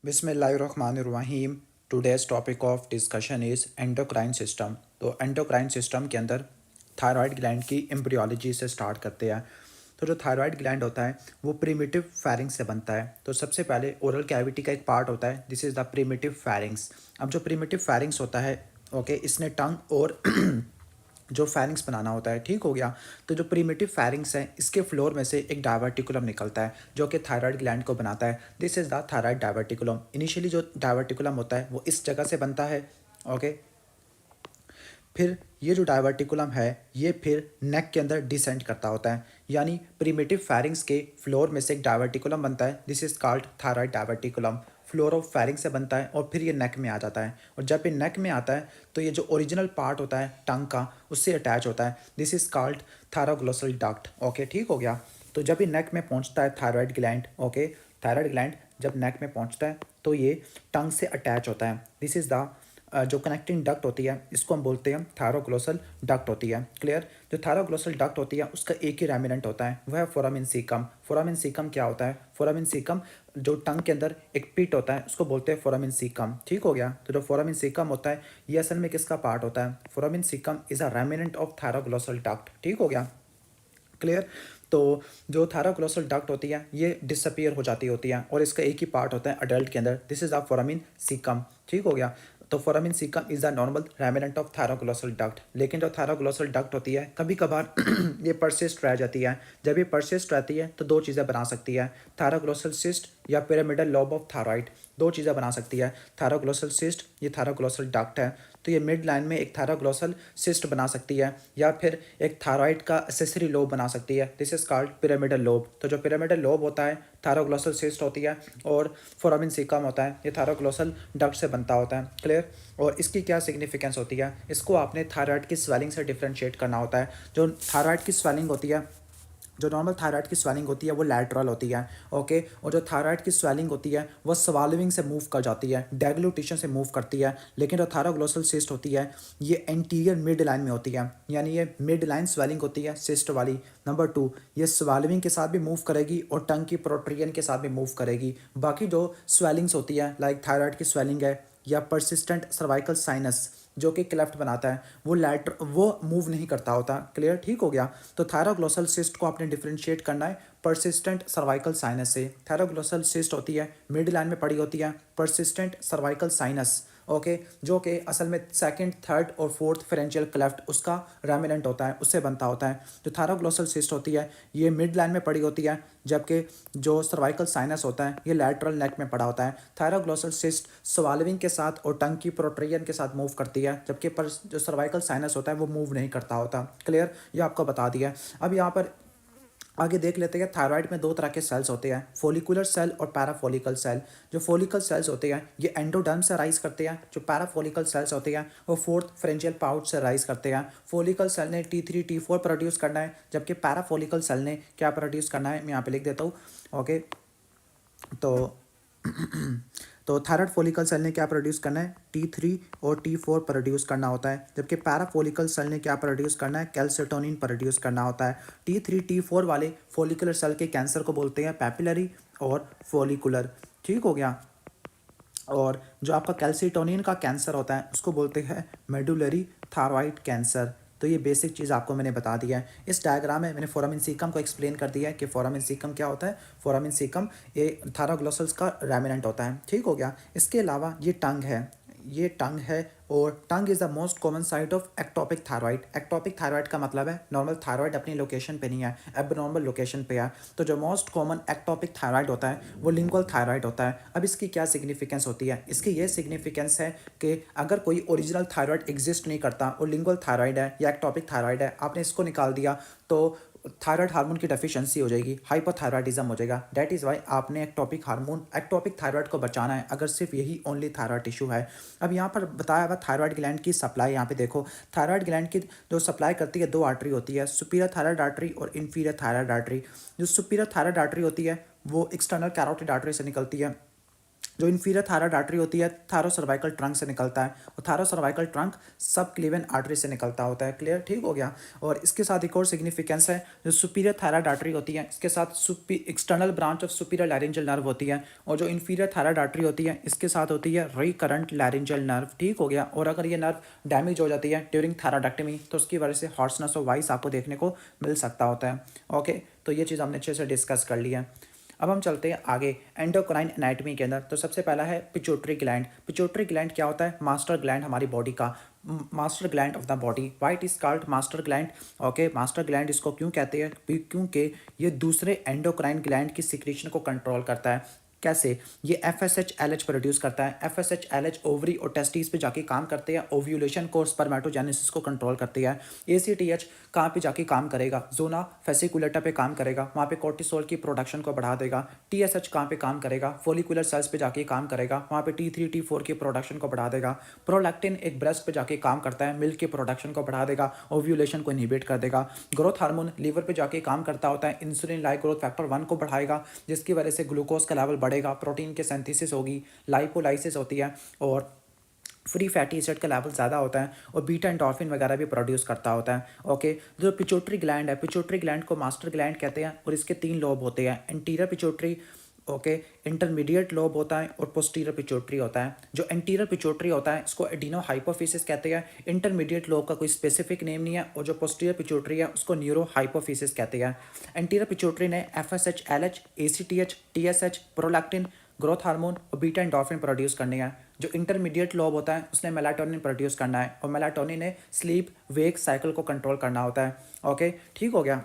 बिस्मिल्लाहिर्रहमानिर्रहीम। Today's topic of discussion is endocrine system. तो endocrine system के अंदर थायराइड ग्लैंड की एम्ब्रियोलॉजी से स्टार्ट करते हैं। तो जो थायराइड ग्लैंड होता है वो प्रिमिटिव फैरिंग्स से बनता है। तो सबसे पहले ओरल कैविटी का एक पार्ट होता है, दिस इज़ द प्रिमिटिव फैरिंग्स। अब जो प्रिमिटिव फैरिंग्स होता है, ओके, इसने टंग और जो फैरिंग्स बनाना होता है, ठीक हो गया। तो जो प्रीमेटिव फैरिंग्स है, इसके फ्लोर में से एक डायवर्टिकुलम निकलता है जो कि थायराइड ग्लैंड को बनाता है। This is the thyroid diverticulum. Initially जो डायवर्टिकुलम होता है वो इस जगह से बनता है, ओके। फिर ये जो डायवर्टिकुलम है ये फिर नेक के अंदर डिसेंड करता होता है, यानी प्रीमेटिव फैरिंग्स के फ्लोर में से एक डायवर्टिकुलम बनता है, this is called thyroid diverticulum. Floor of फैरिंग से बनता है और फिर ये नेक में आ जाता है। और जब ये नेक में आता है तो ये जो ओरिजिनल पार्ट होता है टंग का उससे अटैच होता है, this is called thyroglossal duct, okay, ठीक हो गया। तो जब ये नेक में पहुंचता है thyroid gland, okay, thyroid gland जब नेक में पहुंचता है तो ये टंग से अटैच होता है। दिस इज द जो कनेक्टिंग डक्ट होती है इसको हम बोलते हैं थायरोग्लोसल डक्ट होती है, क्लियर। जो थायरोग्लोसल डक्ट होती है उसका एक ही रेमिनेंट होता है, वह है फोरामिन सीकम। फोरामिन सीकम क्या होता है? फोरामिन सीकम जो टंग के अंदर एक पिट होता है उसको बोलते हैं फोरामिन सीकम, ठीक हो गया। तो जो फोरामिन सीकम होता है ये असल में किसका पार्ट होता है? Foramen caecum is a remnant of thyroglossal duct, ठीक हो गया, क्लियर। तो जो थायरोग्लोसल डक्ट होती है ये डिसअपियर हो जाती होती है और इसका एक ही पार्ट होता है अडल्ट के अंदर, this is the foramen caecum, ठीक हो गया। तो foramen caecum is the normal remnant of thyroglossal duct. लेकिन जो थायरोग्लोसल डक्ट होती है कभी कभार ये परसिस्ट रह जाती है। जब ये परसिस्ट रहती है तो दो चीज़ें बना सकती है, थायरोग्लोसल सिस्ट या पिरामिडल लोब ऑफ थायराइड। दो चीज़ें बना सकती है, थायरोग्लोसल सिस्ट, ये थायरोग्लोसल डक्ट है तो ये मिड लाइन में एक थायरोग्लोसल सिस्ट बना सकती है या फिर एक थायराइड का एसेसरी लोब बना सकती है, this is called pyramidal lobe. तो जो पिरामिडल लोब होता है थायरोग्लोसल सिस्ट होती है और फोरामिन सीकम होता है ये थायरोग्लोसल डक्ट से बनता होता है, क्लियर। और इसकी क्या सिग्निफिकेंस होती है? इसको आपने थायराइड की स्वेलिंग से डिफ्रेंशिएट करना होता है। जो थायराइड की स्वेलिंग होती है, जो नॉर्मल थायराइड की स्वेलिंग होती है वो लैटरल होती है, ओके। और जो थायराइड की स्वेलिंग होती है वो स्वालोइंग से मूव कर जाती है, डेग्लूटिशन से मूव करती है। लेकिन जो थायरोग्लोसल सिस्ट होती है ये एंटीरियर मिड लाइन में होती है, यानी ये मिड लाइन स्वेलिंग होती है सिस्ट वाली। नंबर टू, ये स्वालोइंग के साथ भी मूव करेगी और टंग की प्रोट्रियन के साथ भी मूव करेगी। बाकी जो स्वेलिंग्स होती है लाइक थायराइड की स्वेलिंग है या परसिस्टेंट सर्वाइकल साइनस जो कि क्लेफ्ट बनाता है वो मूव नहीं करता होता, क्लियर, ठीक हो गया। तो थायरोग्लोसल सिस्ट को आपने डिफरेंशिएट करना है परसिस्टेंट सर्वाइकल साइनस से। थायरोग्लोसल सिस्ट होती है मिड लाइन में पड़ी होती है परसिस्टेंट सर्वाइकल साइनस, ओके, जो कि असल में सेकंड, थर्ड और फोर्थ फेरेंशियल क्लेफ्ट उसका रेमिनेंट होता है, उससे बनता होता है। जो थायरोग्लोसल सिस्ट होती है ये मिड लाइन में पड़ी होती है, जबकि जो सर्वाइकल साइनस होता है ये लैटरल नेक में पड़ा होता है। थायरोग्लोसल सिस्ट स्वालोइंग के साथ और टंग की प्रोट्रियन के साथ मूव करती है, जबकि पर जो सर्वाइकल साइनस होता है वो मूव नहीं करता होता, क्लियर, ये आपको बता दिया। अब यहाँ पर आगे देख लेते हैं। थायराइड में दो तरह के सेल्स होते हैं, फोलिकुलर सेल और पैराफोलिकल सेल। जो फोलिकल सेल्स होते हैं ये एंडोडर्म से राइज करते हैं, जो पैराफोलिकल सेल्स होते हैं वो फोर्थ फ्रेंजियल पाउच से राइज करते हैं। फोलिकल सेल ने T3 T4 प्रोड्यूस करना है, जबकि पैराफोलिकल सेल ने क्या प्रोड्यूस करना है, मैं यहाँ पे लिख देता हूँ, ओके। तो तो थायराइड फॉलिकल सेल ने क्या प्रोड्यूस करना है? T3 और T4 प्रोड्यूस करना होता है, जबकि पैराफोलिकल सेल ने क्या प्रोड्यूस करना है? कैल्सिटोनिन प्रोड्यूस करना होता है। T3 T4 वाले फॉलिकुलर सेल के कैंसर को बोलते हैं पैपिलरी और फॉलिकुलर, ठीक हो गया। और जो आपका कैल्सिटोनिन का कैंसर होता है उसको बोलते हैं मेडुलरी थायरॉइड कैंसर। तो ये बेसिक चीज़ आपको मैंने बता दिया है। इस डायग्राम में मैंने फोरामिन सीकम को एक्सप्लेन कर दिया है कि फोरामिन सीकम क्या होता है। फोरामिन सीकम ये थायरोग्लोसल्स का रेमिनेंट होता है, ठीक हो गया। इसके अलावा ये टंग है, ये टंग है और टंग is the most common site of ectopic thyroid. Ectopic thyroid का मतलब है नॉर्मल थायराइड अपनी लोकेशन पे नहीं है, एबनॉर्मल लोकेशन पे है। तो जो मोस्ट कॉमन एक्टोपिक थायराइड होता है वो लिंगुअल थायराइड होता है। अब इसकी क्या सिग्निफिकेंस होती है? इसकी ये सिग्निफिकेंस है कि अगर कोई ओरिजिनल थायराइड एग्जिस्ट नहीं करता और लिंगुअल थायराइड है या एक्टोपिक थायराइड है, आपने इसको निकाल दिया तो थायराइड हार्मोन की डेफिशिएंसी हो जाएगी, हाइपोथायराइडिज्म हो जाएगा। दैट इज़ वाई आपने एक्टोपिक हार्मोन, एक्टोपिक थायराइड को बचाना है अगर सिर्फ यही ओनली थायराइड टिश्यू है। अब यहाँ पर बताया हुआ थायराइड ग्लैंड की सप्लाई, यहाँ पे देखो थायराइड ग्लैंड की जो सप्लाई करती है दो आर्टरी होती है, सुपीरियर थायराइड आर्टरी और इन्फीरियर थायराइड आर्टरी। जो सुपीरियर थायराइड आर्टरी होती है वो एक्सटर्नल कैरोटिड आर्टरी से निकलती है, जो इन्फीरियर थायराइड आर्टरी होती है थायरोसर्वाइकल ट्रंक से निकलता है और थायरोसर्वाइकल ट्रंक सब क्लीवन आर्टरी से निकलता होता है। क्लियर, ठीक हो गया। और इसके साथ एक और सिग्निफिकेंस है, जो सुपीरियर थायराइड आर्टरी होती है इसके साथ external branch of superior laryngeal nerve होती है, और जो इन्फीरियर थायराइड आर्टरी होती है इसके साथ होती है रिकरेंट लैरिंजियल नर्व। ठीक हो गया। और अगर ये नर्व डैमेज हो जाती है ड्यूरिंग थायराइडेक्टमी तो उसकी वजह से हॉर्सनेस ऑफ वॉइस आपको देखने को मिल सकता होता है। ओके, तो ये चीज़ हमने अच्छे से डिस्कस कर लिया। अब हम चलते हैं आगे एंडोक्राइन एनाटॉमी के अंदर। तो सबसे पहला है पिट्यूटरी ग्लैंड। पिट्यूटरी ग्लैंड क्या होता है? मास्टर ग्लैंड हमारी बॉडी का, master gland of the body. Why it is called master gland? Okay, master gland इसको क्यों कहते हैं? क्योंकि ये दूसरे एंडोक्राइन ग्लैंड की सिक्रीशन को कंट्रोल करता है। कैसे? ये FSH-LH प्रोड्यूस करता है। FSH-LH ओवरी और टेस्टिस पे जाके काम करते हैं, ओव्यूलेशन को, स्पर्मेटोजेनेसिस को कंट्रोल करती है। ACTH कहाँ पे जाके काम करेगा? जोना फेसिकुलेटा पे काम करेगा, वहाँ पे कोर्टिसोल की प्रोडक्शन को बढ़ा देगा। TSH कहाँ पे काम करेगा? फोलिकुलर सेल्स पे जाके काम करेगा, वहाँ पे T3 T4 की प्रोडक्शन को बढ़ा देगा। प्रोलैक्टिन एक ब्रेस्ट पे जाके काम करता है, मिल्क की प्रोडक्शन को बढ़ा देगा, ओव्यूलेशन को इनहिबिट कर देगा। ग्रोथ हार्मोन लीवर पे जाके काम करता होता है, इंसुलिन लाइक ग्रोथ फैक्टर 1 को बढ़ाएगा, जिसकी वजह से ग्लूकोज का लेवल बढ़ेगा, प्रोटीन के सिंथेसिस होगी, लाइपोलाइसिस होती है, और फ्री फैटी एसिड का लेवल ज़्यादा होता है, और बीटा एंडोर्फिन वगैरह भी प्रोड्यूस करता होता है। ओके, जो पिट्यूटरी ग्लैंड है, पिट्यूटरी ग्लैंड को मास्टर ग्लैंड कहते हैं, और इसके 3 लोब होते हैं, anterior pituitary, okay, intermediate lobe होता है, और पोस्टीरियर पिट्यूटरी होता है। जो एंटीरियर पिट्यूटरी होता है इसको एडिनो हाइपोफिसिस कहते हैं। इंटरमीडिएट लोब का कोई स्पेसिफिक नेम नहीं है, और जो पोस्टीरियर पिट्यूटरी है उसको न्यूरो हाइपोफिसिस कहते हैं। एंटीरियर पिट्यूटरी ने FSH-LH, ACTH, TSH, prolactin, growth hormone और बीटा एंडोर्फिन प्रोड्यूस करनी है। जो इंटरमीडिएट लोब होता है उसने मेलाटोनिन प्रोड्यूस करना है, और मेलाटोनिन ने स्लीप वेक साइकिल को कंट्रोल करना होता है। ओके, ठीक हो गया।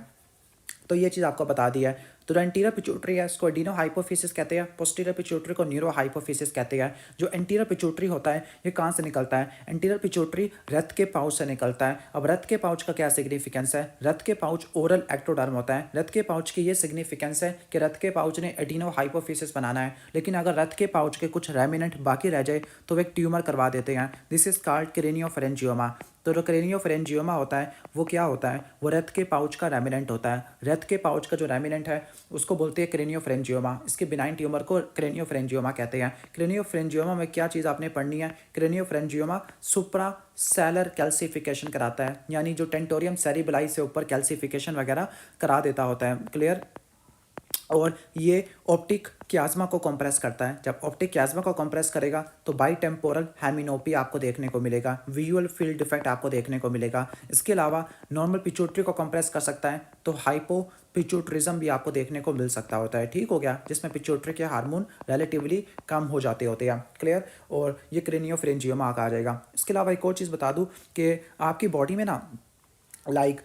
तो ये चीज़ आपको बता दी है। तो जो एंटीरियर पिट्यूटरी है इसको एडिनो हाइपोफिसिस कहते हैं, पोस्टीरियर पिट्यूटरी को न्यूरो हाइपोफिसिस कहते हैं। जो एंटीरियर पिट्यूटरी होता है ये कहाँ से निकलता है? एंटीरियर पिट्यूटरी रथ के पाउच से निकलता है। अब रथ के पाउच का क्या सिग्निफिकेंस है? रथ के पाउच ओरल एक्टोडर्म होता है। रथ के पाउच की ये सिग्निफिकेंस है कि रथ के पाउच ने एडिनो हाइपोफिसिस बनाना है, लेकिन अगर रथ के पाउच के कुछ रेमिनेंट बाकी रह जाए तो वे एक ट्यूमर करवा देते हैं। This is called craniopharyngioma. तो जो क्रेनियोफेरेंजियोमा होता है वो क्या होता है? वो रथ के पाउच का रेमिनेंट होता है। रथ के पाउच का जो रेमिनेंट है उसको बोलते हैं क्रेनियोफेरेंजियोमा। इसके बिनाइन ट्यूमर को क्रेनियोफेरेंजियोमा कहते हैं। क्रेनियोफेरेंजियोमा में क्या चीज़ आपने पढ़नी है? क्रेनियोफेरेंजियोमा सुप्रा सेलर कैल्सिफिकेशन कराता है, यानी जो टेंटोरियम सेरिबलाई से ऊपर कैल्सिफिकेशन वगैरह करा देता होता है। क्लियर? और ये ऑप्टिक क्याज्मा को कंप्रेस करता है। जब ऑप्टिक क्याज्मा को कंप्रेस करेगा तो बाई टेम्पोरल हेमिनोपी आपको देखने को मिलेगा, विजुअल फील्ड डिफेक्ट आपको देखने को मिलेगा। इसके अलावा नॉर्मल पिट्यूटरी को कंप्रेस कर सकता है, तो हाइपो पिट्यूटरिज्म भी आपको देखने को मिल सकता होता है। ठीक हो गया, जिसमें पिट्यूटरी के हार्मोन रिलेटिवली कम हो जाते होते हैं। क्लियर? और ये क्रेनियोफेरेंजियोमा आ जाएगा। इसके अलावा एक और चीज़ बता दूँ कि आपकी बॉडी में ना लाइक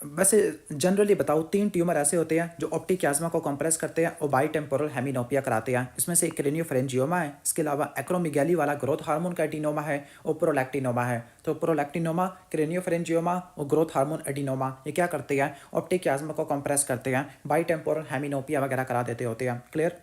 वैसे जनरली बताओ 3 ट्यूमर ऐसे होते हैं जो ऑप्टिक क्याज्मा को कंप्रेस करते हैं और बाई टेम्पोरल हेमिनोपिया कराते हैं। इसमें से एक क्रेनियोफेरेंजियोमा है, इसके अलावा एक्रोमेगाली वाला ग्रोथ हार्मोन का एडिनोमा है, और प्रोलैक्टिनोमा है। तो प्रोलैक्टिनोमा, क्रेनियोफेरेंजियोमा और ग्रोथ हार्मोन एडिनोमा ये क्या करते हैं? ऑप्टिक क्याज्मा को कंप्रेस करते हैं, बाई टेम्पोरल हेमिनोपिया वगैरह करा देते होते हैं। क्लियर?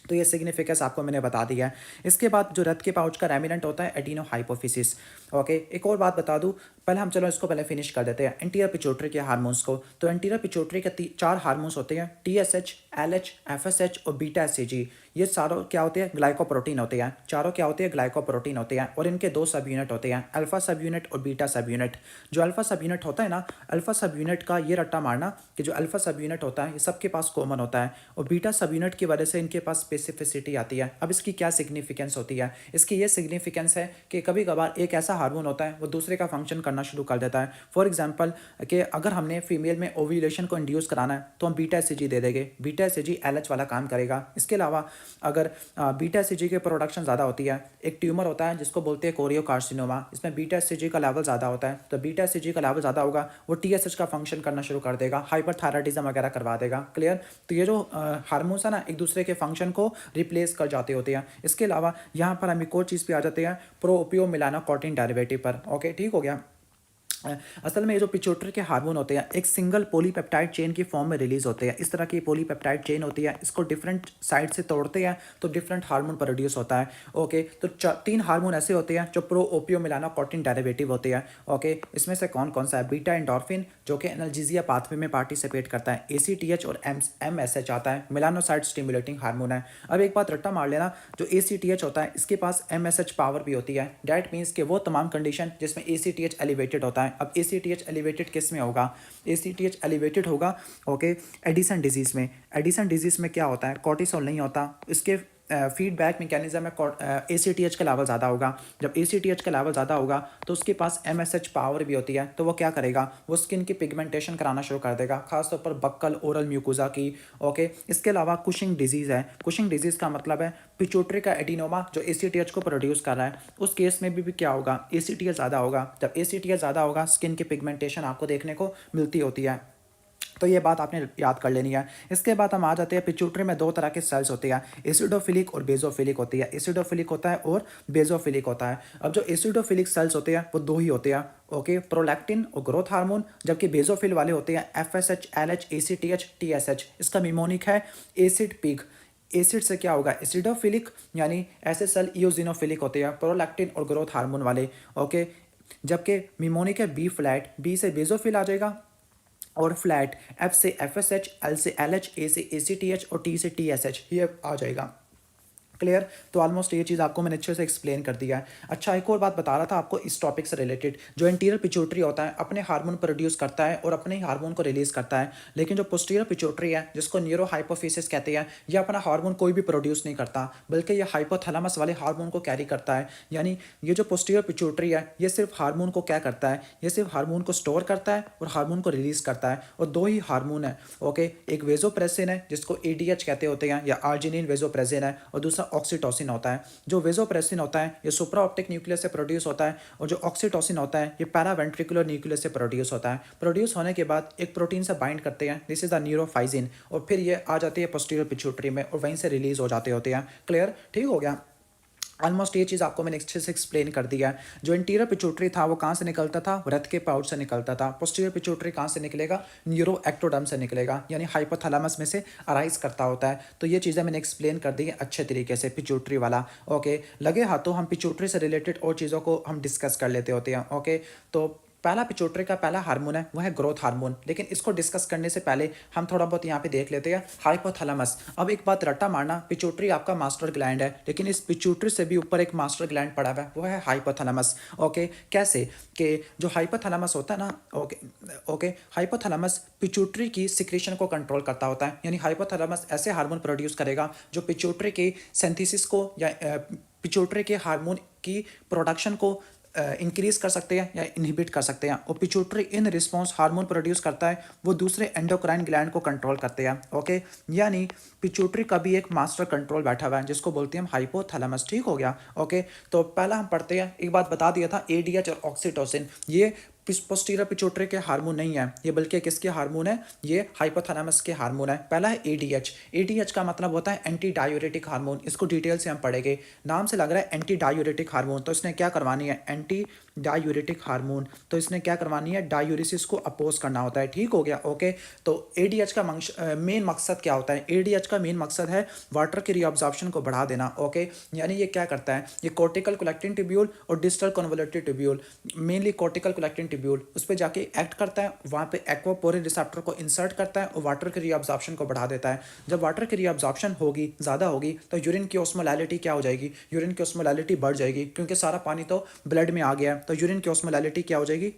तो ये सिग्निफिकेंस आपको मैंने बता दिया है। इसके बाद जो रथ के पाउच का रेमिनेंट होता है एडिनो हाइपोफिसिस। ओके, एक और बात बता दूं, पहले हम चलो इसको पहले फिनिश कर देते हैं एंटीरियर पिट्यूटरी के हार्मोन्स को। तो एंटीरियर पिट्यूटरी के 4 हार्मोन्स होते हैं, TSH, LH, FSH और बीटा एससीजी। ये सारों क्या होते हैं? ग्लाइकोप्रोटीन होते हैं। चारों क्या होते हैं? ग्लाइकोप्रोटीन होते हैं, और इनके 2 सब यूनिट होते हैं, अल्फा सब यूनिट और बीटा सब यूनिट। जो अल्फा सब यूनिट होता है ना, अल्फा सब यूनिट का ये रट्टा मारना कि जो अल्फा सब यूनिट होता है ये सबके पास कॉमन होता है, और बीटा सब यूनिट की वजह से इनके पास स्पेसिफिसिटी आती है। अब इसकी क्या सिग्निफिकेंस होती है? इसकी ये सिग्निफिकेंस है कि कभी कभार एक ऐसा हार्मोन होता है वो दूसरे का फंक्शन करना शुरू कर देता है। फॉर एग्जाम्पल कि अगर हमने फीमेल में ओव्यूलेशन को इंड्यूस कराना है तो हम बीटा एससीजी दे देंगे, बीटा एससीजी LH वाला काम करेगा। इसके अलावा अगर बीटा एससीजी की प्रोडक्शन ज़्यादा होती है, एक ट्यूमर होता है जिसको बोलते हैं कोरियोकार्सिनोमा, इसमें बीटा एससीजी का लेवल ज़्यादा होता है, तो बीटा एससीजी का लेवल ज़्यादा होगा, वो TSH का फंक्शन करना शुरू कर देगा, हाइपरथायराइडिज्म वगैरह करवा देगा। क्लियर? तो ये जो हार्मोन्स है ना एक दूसरे के फंक्शन को रिप्लेस कर जाते होते हैं। इसके अलावा यहाँ पर हम एक और चीज़ पे आ जाते हैं, प्रोपियो मिलाना कॉटिन डेरिवेटिव पर। ओके, ठीक हो गया। असल में ये जो पिट्यूटरी के हार्मोन होते हैं एक सिंगल पॉलीपेप्टाइड चेन की फॉर्म में रिलीज होते हैं। इस तरह की पॉलीपेप्टाइड चेन होती है, इसको डिफरेंट साइड से तोड़ते हैं तो डिफरेंट हार्मोन प्रोड्यूस होता है। ओके, तो 3 हार्मोन ऐसे होते हैं जो प्रो ओपियो मेलानोकॉर्टिन डेरिवेटिव होते हैं। ओके, इसमें से कौन कौन सा है? बीटा एंडोर्फिन जो कि एनाल्जेसिया पाथवे में पार्टिसिपेट करता है, ACTH और MSH आता है, मेलानोसाइट स्टिमुलेटिंग हार्मोन है। अब एक बात रट्टा मार लेना, जो ACTH होता है इसके पास MSH पावर भी होती है। डैट मीन्स कि वो तमाम कंडीशन जिसमें ACTH एलिवेटेड होता है। अब ACTH एलिवेटेड किस में होगा? ACTH एलिवेटेड होगा ओके एडिसन डिजीज में। एडिसन डिजीज में क्या होता है? कॉर्टिसोल नहीं होता, इसके फीडबैक मैकेनिज्म में ACTH का लेवल ज़्यादा होगा। जब ACTH का लेवल ज़्यादा होगा तो उसके पास MSH पावर भी होती है, तो वो क्या करेगा? वो स्किन की पिगमेंटेशन कराना शुरू कर देगा, खासतौर पर बक्कल ओरल म्यूकोजा की। ओके, इसके अलावा कुशिंग डिजीज़ है। कुशिंग डिजीज़ का मतलब है पिट्यूटरी का एडिनोमा जो ACTH को प्रोड्यूस कर रहा है, उस केस में भी क्या होगा? ACTH ज़्यादा होगा। जब ACTH ज़्यादा होगा स्किन की पिगमेंटेशन आपको देखने को मिलती होती है। तो ये बात आपने याद कर लेनी है। इसके बाद हम आ जाते हैं पिट्यूटरी में 2 तरह के सेल्स होती है, एसिडोफिलिक और बेसोफिलिक होती है। एसिडोफिलिक होता है और बेसोफिलिक होता है। अब जो एसिडोफिलिक सेल्स होते हैं वो 2 ही होते हैं, ओके, प्रोलैक्टिन और ग्रोथ हार्मोन। जबकि बेसोफिल वाले होते हैं FSH, LH, ACTH, TSH। इसका मिमोनिक है एसिड पिग। एसिड से क्या होगा? एसिडोफिलिक, यानी ऐसे सेल इओजिनोफिलिक होते हैं, प्रोलैक्टिन और ग्रोथ हार्मोन वाले। ओके, जबकि मिमोनिक है बी फ्लैट, बी से बेसोफिल आ जाएगा, और फ्लैट F से FSH, L से LH, A से ACTH और T से TSH ये आ जाएगा। क्लियर? तो ऑलमोस्ट ये चीज़ आपको मैंने अच्छे से एक्सप्लेन कर दिया है। अच्छा, एक और बात बता रहा था आपको इस टॉपिक से रिलेटेड। जो इंटीरियर पिट्यूटरी होता है अपने हार्मोन प्रोड्यूस करता है और अपने ही हार्मोन को रिलीज करता है, लेकिन जो पोस्टीरियर पिट्यूटरी है जिसको न्यूरो हाइपोफिसिस कहते हैं, ये अपना हार्मोन कोई भी प्रोड्यूस नहीं करता, बल्कि ये हाइपोथैलेमस वाले हार्मोन को कैरी करता है। यानी ये जो पोस्टीरियर पिट्यूटरी है ये सिर्फ हार्मोन को क्या करता है? ये सिर्फ हार्मोन को स्टोर करता है और हार्मोन को रिलीज करता है। और 2 ही हार्मोन है, ओके, एक वेजोप्रेसिन है जिसको ADH कहते होते हैं या आर्जिनिन वेजोप्रेसिन है, और दूसरा ऑक्सीटोसिन होता है। जो वेजोप्रेसिन होता है ये सुप्रा ऑप्टिक न्यूक्लियस से प्रोड्यूस होता है, और जो ऑक्सीटोसिन होता है ये पैरावेंट्रिकुलर न्यूक्लियस से प्रोड्यूस होता है। प्रोड्यूस होने के बाद एक प्रोटीन से बाइंड करते हैं, दिस इज द न्यूरोफाइजिन, और फिर ये आ जाती है पोस्टीरियर पिट्यूटरी में और वहीं से रिलीज हो जाते होते हैं। क्लियर? ठीक हो गया। ऑलमोस्ट ये चीज़ आपको मैंने अच्छे से एक्सप्लेन कर दिया है। जो इंटीरियर पिट्यूटरी था वो कहाँ से निकलता था? रथ के पाउच से निकलता था। पोस्टीरियर पिट्यूटरी कहाँ से निकलेगा? न्यूरो एक्टोडर्म से निकलेगा, यानी हाइपोथैलेमस में से अराइज करता होता है। तो ये चीज़ें मैंने एक्सप्लेन कर दी है अच्छे तरीके से पिट्यूटरी वाला। ओके, लगे हाथों हम पिट्यूटरी से रिलेटेड और चीज़ों को हम डिस्कस कर लेते होते हैं। ओके, तो पहला पिट्यूटरी का पहला हार्मोन है वो है ग्रोथ हार्मोन, लेकिन इसको डिस्कस करने से पहले हम थोड़ा बहुत यहाँ पे देख लेते हैं हाइपोथैलेमस। अब एक बात रट्टा मारना, पिट्यूटरी आपका मास्टर ग्लैंड है, लेकिन इस पिट्यूटरी से भी ऊपर एक मास्टर ग्लैंड पड़ा हुआ है, वो है हाइपोथैलेमस। ओके, कैसे? कि जो हाइपोथैलेमस होता है ना, ओके ओके, हाइपोथैलेमस पिट्यूटरी की सिक्रेशन को कंट्रोल करता होता है। यानी हाइपोथैलेमस ऐसे हार्मोन प्रोड्यूस करेगा जो पिट्यूटरी के सिंथेसिस को या पिट्यूटरी के हार्मोन की प्रोडक्शन को इंक्रीज कर सकते हैं या इनहिबिट कर सकते हैं। और pituitary in response hormone produce करता है, वो दूसरे एंडोक्राइन ग्लैंड को कंट्रोल करते हैं। ओके, यानी पिट्यूटरी का भी एक मास्टर कंट्रोल बैठा हुआ है जिसको बोलते हैं हम हाइपोथैलेमस। ठीक हो गया? ओके, तो पहला हम पढ़ते हैं, एक बात बता दिया था, ADH और ऑक्सीटोसिन ये पोस्टीरियर पिट्यूटरी के हार्मोन नहीं है, ये बल्कि किसके हार्मोन है? ये हाइपोथैलेमस के हार्मोन है। पहला है ADH। ADH का मतलब होता है एंटी डायूरेटिक हार्मोन, इसको डिटेल से हम पढ़ेंगे। नाम से लग रहा है एंटी डायूरेटिक हार्मोन, तो इसने क्या करवानी है? एंटी डायूरेटिक हार्मोन, तो इसने क्या करवानी है? डायूरिसिस को अपोज करना होता है। ठीक हो गया? ओके, तो ADH का मेन मकसद क्या होता है? ADH का मेन मकसद है वाटर की रीअब्जॉर्प्शन को बढ़ा देना। ओके, यानी ये क्या करता है? ये कॉर्टिकल कोलेक्टिन ट्यूब्यूल और distal convoluted tubule, mainly cortical collecting tubule, उस पर जाके एक्ट करता है, वहाँ पे एक्वापोरिन रिसेप्टर को इंसर्ट करता है और वाटर की रीअब्जॉर्प्शन को बढ़ा देता है। जब वाटर की रीअब्जॉर्प्शन होगी, ज़्यादा होगी, तो यूरिन की ऑस्मोलैलिटी क्या हो जाएगी? यूरिन की ऑस्मोलैलिटी बढ़ जाएगी, क्योंकि सारा पानी तो ब्लड में आ गया है, तो यूरिन की ऑस्मोलैलिटी क्या हो जाएगी?